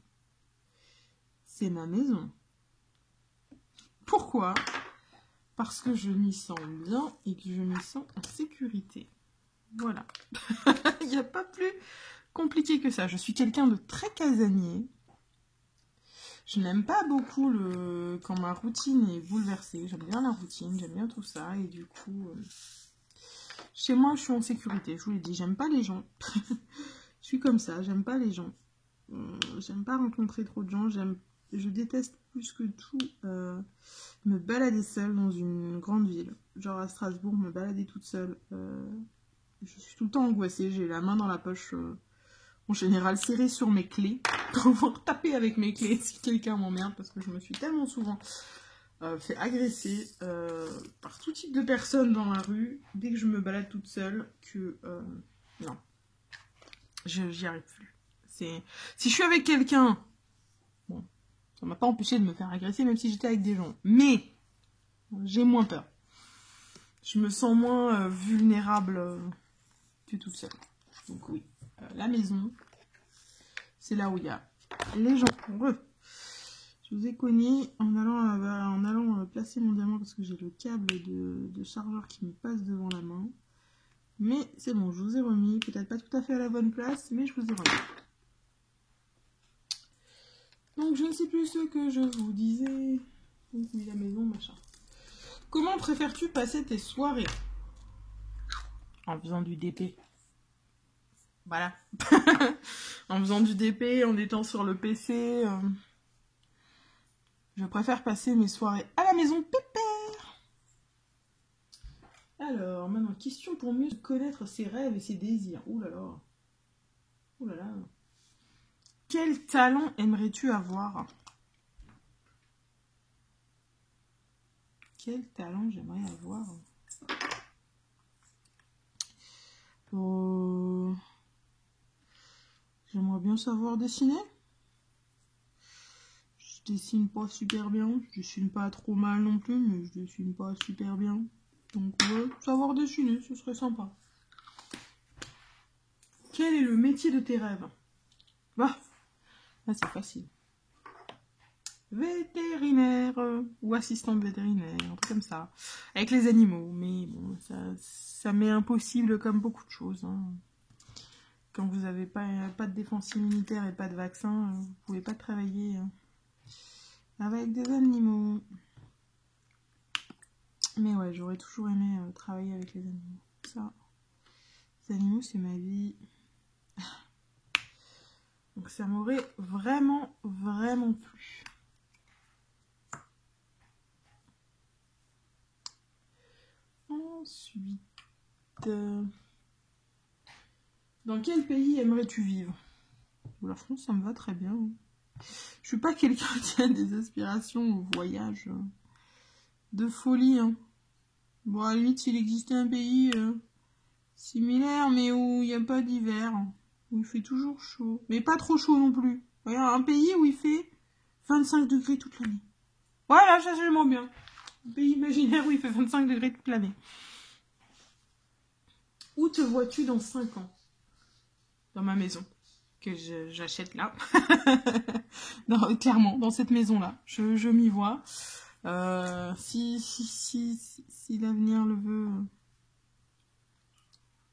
c'est ma maison. Pourquoi? Parce que je m'y sens bien et que je m'y sens en sécurité. Voilà. Il n'y a pas plus compliqué que ça. Je suis quelqu'un de très casanier. Je n'aime pas beaucoup quand ma routine est bouleversée. J'aime bien la routine, j'aime bien tout ça. Et du coup, chez moi, je suis en sécurité. Je vous l'ai dit, j'aime pas les gens. Je suis comme ça, j'aime pas les gens. J'aime pas rencontrer trop de gens. Je déteste plus que tout me balader seule dans une grande ville. Genre à Strasbourg, me balader toute seule. Je suis tout le temps angoissée. J'ai la main dans la poche en général serré sur mes clés, pour pouvoir taper avec mes clés si quelqu'un m'emmerde, parce que je me suis tellement souvent fait agresser par tout type de personnes dans la rue, dès que je me balade toute seule, que non, j'y arrive plus. Si je suis avec quelqu'un, bon, ça m'a pas empêché de me faire agresser, même si j'étais avec des gens, mais j'ai moins peur. Je me sens moins vulnérable que toute seule. Donc oui, la maison, c'est là où il y a les gens. Je vous ai cogné en allant placer mon diamant parce que j'ai le câble de chargeur qui me passe devant la main. Mais c'est bon, je vous ai remis. Peut-être pas tout à fait à la bonne place, mais je vous ai remis. Donc je ne sais plus ce que je vous disais. Donc oui, la maison, machin. Comment préfères-tu passer tes soirées? En faisant du DP. Voilà. En faisant du DP, en étant sur le PC. Je préfère passer mes soirées à la maison pépère. Alors, maintenant, question pour mieux connaître ses rêves et ses désirs. Ouh là là. Ouh là là. Quel talent aimerais-tu avoir? Quel talent j'aimerais avoir? J'aimerais bien savoir dessiner. Je dessine pas super bien. Je dessine pas trop mal non plus, mais je dessine pas super bien. Donc, savoir dessiner, ce serait sympa. Quel est le métier de tes rêves? Bah, là c'est facile. Vétérinaire ou assistante vétérinaire, un truc comme ça. Avec les animaux, mais bon, ça m'est impossible comme beaucoup de choses. Hein. Quand vous n'avez pas de défense immunitaire et pas de vaccin, vous pouvez pas travailler avec des animaux. Mais ouais, j'aurais toujours aimé travailler avec les animaux. Ça, les animaux, c'est ma vie. Donc ça m'aurait vraiment, vraiment plu. Ensuite, dans quel pays aimerais-tu vivre? La France, ça me va très bien. Je suis pas quelqu'un qui a des aspirations au voyage de folie. Hein. Bon, à la limite, s'il existait un pays similaire, mais où il n'y a pas d'hiver, où il fait toujours chaud, mais pas trop chaud non plus. Regarde, un pays où il fait 25 degrés toute l'année. Voilà, ça j'aime bien. Un pays imaginaire où il fait 25 degrés toute l'année. Où te vois-tu dans 5 ans? Dans ma maison que j'achète là. Non, clairement, dans cette maison-là. Je m'y vois. Si l'avenir le veut,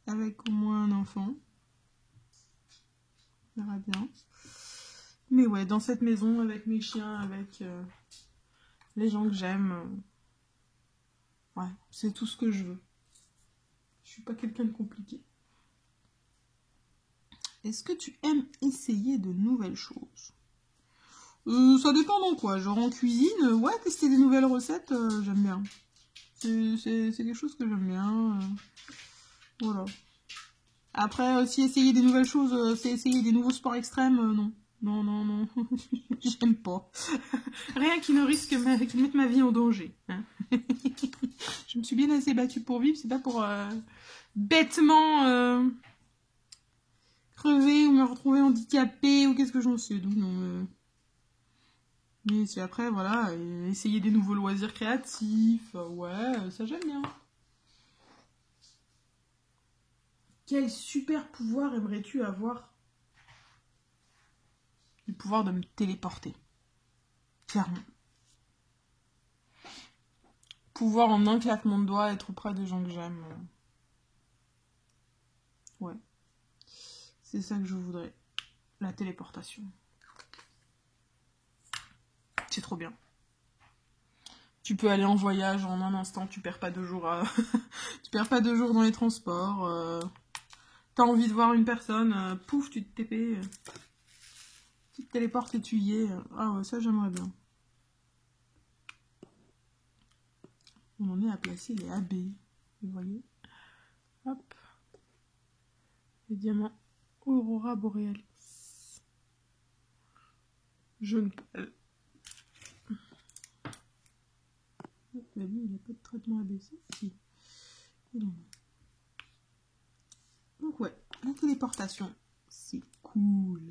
avec au moins un enfant. On verra bien. Mais ouais, dans cette maison, avec mes chiens, avec les gens que j'aime. Ouais, c'est tout ce que je veux. Je suis pas quelqu'un de compliqué. Est-ce que tu aimes essayer de nouvelles choses? Ça dépend dans quoi. Genre en cuisine, ouais, tester des nouvelles recettes, j'aime bien. C'est quelque chose que j'aime bien. Voilà. Après, si essayer des nouvelles choses, c'est essayer des nouveaux sports extrêmes, non. Non. J'aime pas. Rien qui ne risque qui mette ma vie en danger. Hein. Je me suis bien assez battue pour vivre, c'est pas pour bêtement crever ou me retrouver handicapée ou qu'est-ce que j'en sais. Donc non. Mais c'est après, voilà, essayer des nouveaux loisirs créatifs, ouais, ça j'aime bien. Quel super pouvoir aimerais-tu avoir? Le pouvoir de me téléporter. Clairement. Pouvoir en un claquement de doigts être auprès des gens que j'aime. Ouais. C'est ça que je voudrais. La téléportation. C'est trop bien. Tu peux aller en voyage en un instant, tu perds pas 2 jours tu perds pas 2 jours dans les transports. T'as envie de voir une personne, pouf, tu te TP. Tu te téléportes et tu y es. Ah ouais, ça j'aimerais bien. On en est à placer les AB. Vous voyez? Hop. Les diamants Aurora Borealis. Jaune pâle. La vie, il n'a pas de traitement ABC. Si. Donc ouais, la téléportation, c'est cool.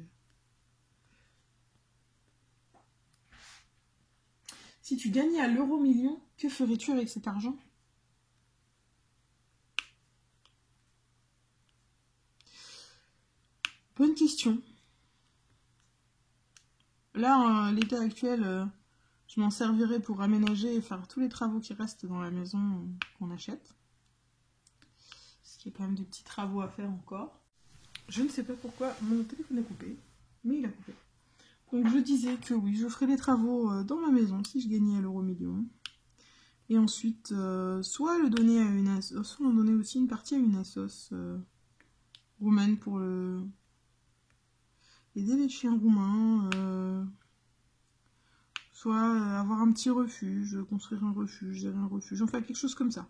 Si tu gagnais à l'euro million, que ferais-tu avec cet argent? Bonne question. Là, l'état actuel, je m'en servirai pour aménager et faire tous les travaux qui restent dans la maison qu'on achète. Parce qu'il y a quand même des petits travaux à faire encore. Je ne sais pas pourquoi mon téléphone a coupé, mais il a coupé. Donc je disais que oui, je ferai des travaux dans ma maison si je gagnais à l'euro million. Et ensuite, soit le donner à une assoce, soit en donner aussi une partie à une assoce roumaine pour aider les chiens roumains. Soit avoir un petit refuge, construire un refuge, gérer un refuge, enfin quelque chose comme ça.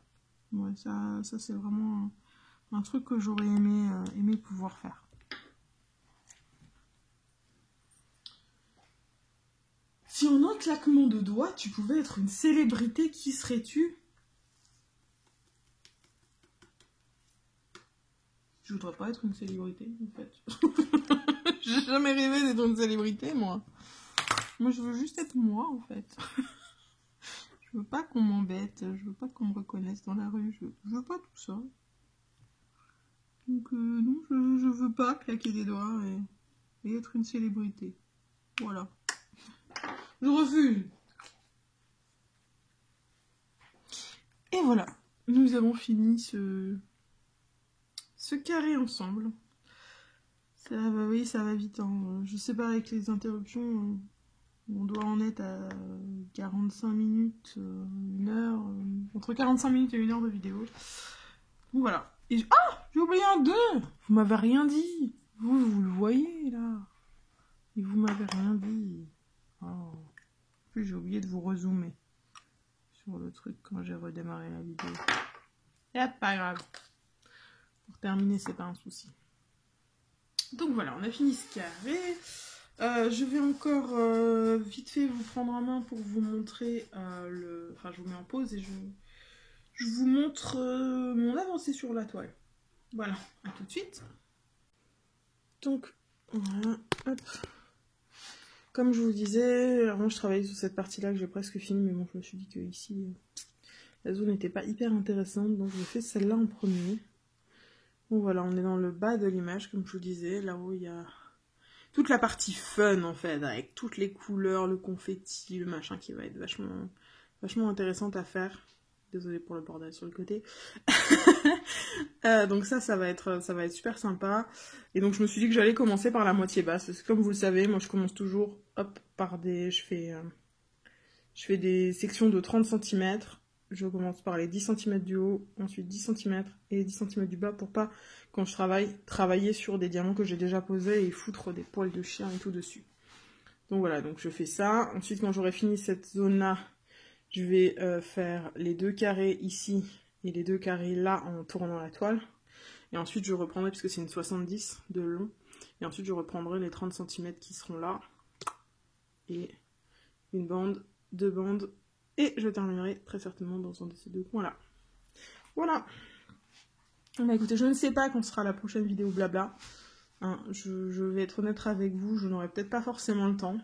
Ouais, ça c'est vraiment un truc que j'aurais aimé pouvoir faire. Si en un claquement de doigts, tu pouvais être une célébrité, qui serais-tu? Je voudrais pas être une célébrité, en fait. J'ai jamais rêvé d'être une célébrité, moi. Moi, je veux juste être moi, en fait. Je veux pas qu'on m'embête, je veux pas qu'on me reconnaisse dans la rue, je veux pas tout ça. Donc, non, je veux pas claquer des doigts et être une célébrité. Voilà. Je refuse. Et voilà, nous avons fini ce carré ensemble. Ça va, oui, ça va vite. Hein. Je sais pas, avec les interruptions, on doit en être à 45 minutes, 1 heure, entre 45 minutes et 1 heure de vidéo. Donc voilà. Et ah, j'ai oublié un 2. Vous m'avez rien dit. Vous le voyez là. Et vous m'avez rien dit. Oh. En plus, j'ai oublié de vous rezoomer sur le truc quand j'ai redémarré la vidéo. C'est pas grave. Pour terminer, c'est pas un souci. Donc voilà, on a fini ce carré. Je vais encore vite fait vous prendre en main pour vous montrer Enfin, je vous mets en pause et je vous montre mon avancée sur la toile. Voilà, à tout de suite. Donc, voilà, hop. Comme je vous disais, avant je travaillais sur cette partie-là que j'ai presque fini, mais bon, je me suis dit que ici, la zone n'était pas hyper intéressante, donc j'ai fait celle-là en premier. Bon voilà, on est dans le bas de l'image, comme je vous disais, là où il y a toute la partie fun en fait, avec toutes les couleurs, le confetti, le machin qui va être vachement intéressante à faire. Désolée pour le bordel sur le côté. Donc ça va être super sympa. Et donc je me suis dit que j'allais commencer par la moitié basse. Parce que comme vous le savez, moi je commence toujours hop, par des... Je fais des sections de 30 cm. Je commence par les 10 cm du haut, ensuite 10 cm et 10 cm du bas pour pas, quand je travailler sur des diamants que j'ai déjà posés et foutre des poils de chien et tout dessus. Donc voilà, donc je fais ça. Ensuite, quand j'aurai fini cette zone-là, je vais faire les 2 carrés ici et les 2 carrés là en tournant la toile. Et ensuite, je reprendrai, puisque c'est une 70 de long, et ensuite je reprendrai les 30 cm qui seront là. Et une bande, 2 bandes. Et je terminerai très certainement dans un de ces 2 coins-là. Voilà. Bah écoutez, je ne sais pas quand sera la prochaine vidéo blabla. Hein, je vais être honnête avec vous, je n'aurai peut-être pas forcément le temps.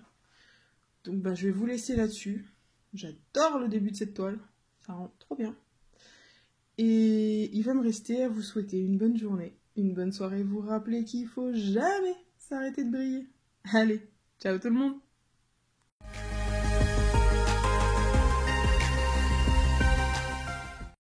Donc bah, je vais vous laisser là-dessus. J'adore le début de cette toile. Ça rend trop bien. Et il va me rester à vous souhaiter une bonne journée, une bonne soirée. Vous rappeler qu'il faut jamais s'arrêter de briller. Allez, ciao tout le monde!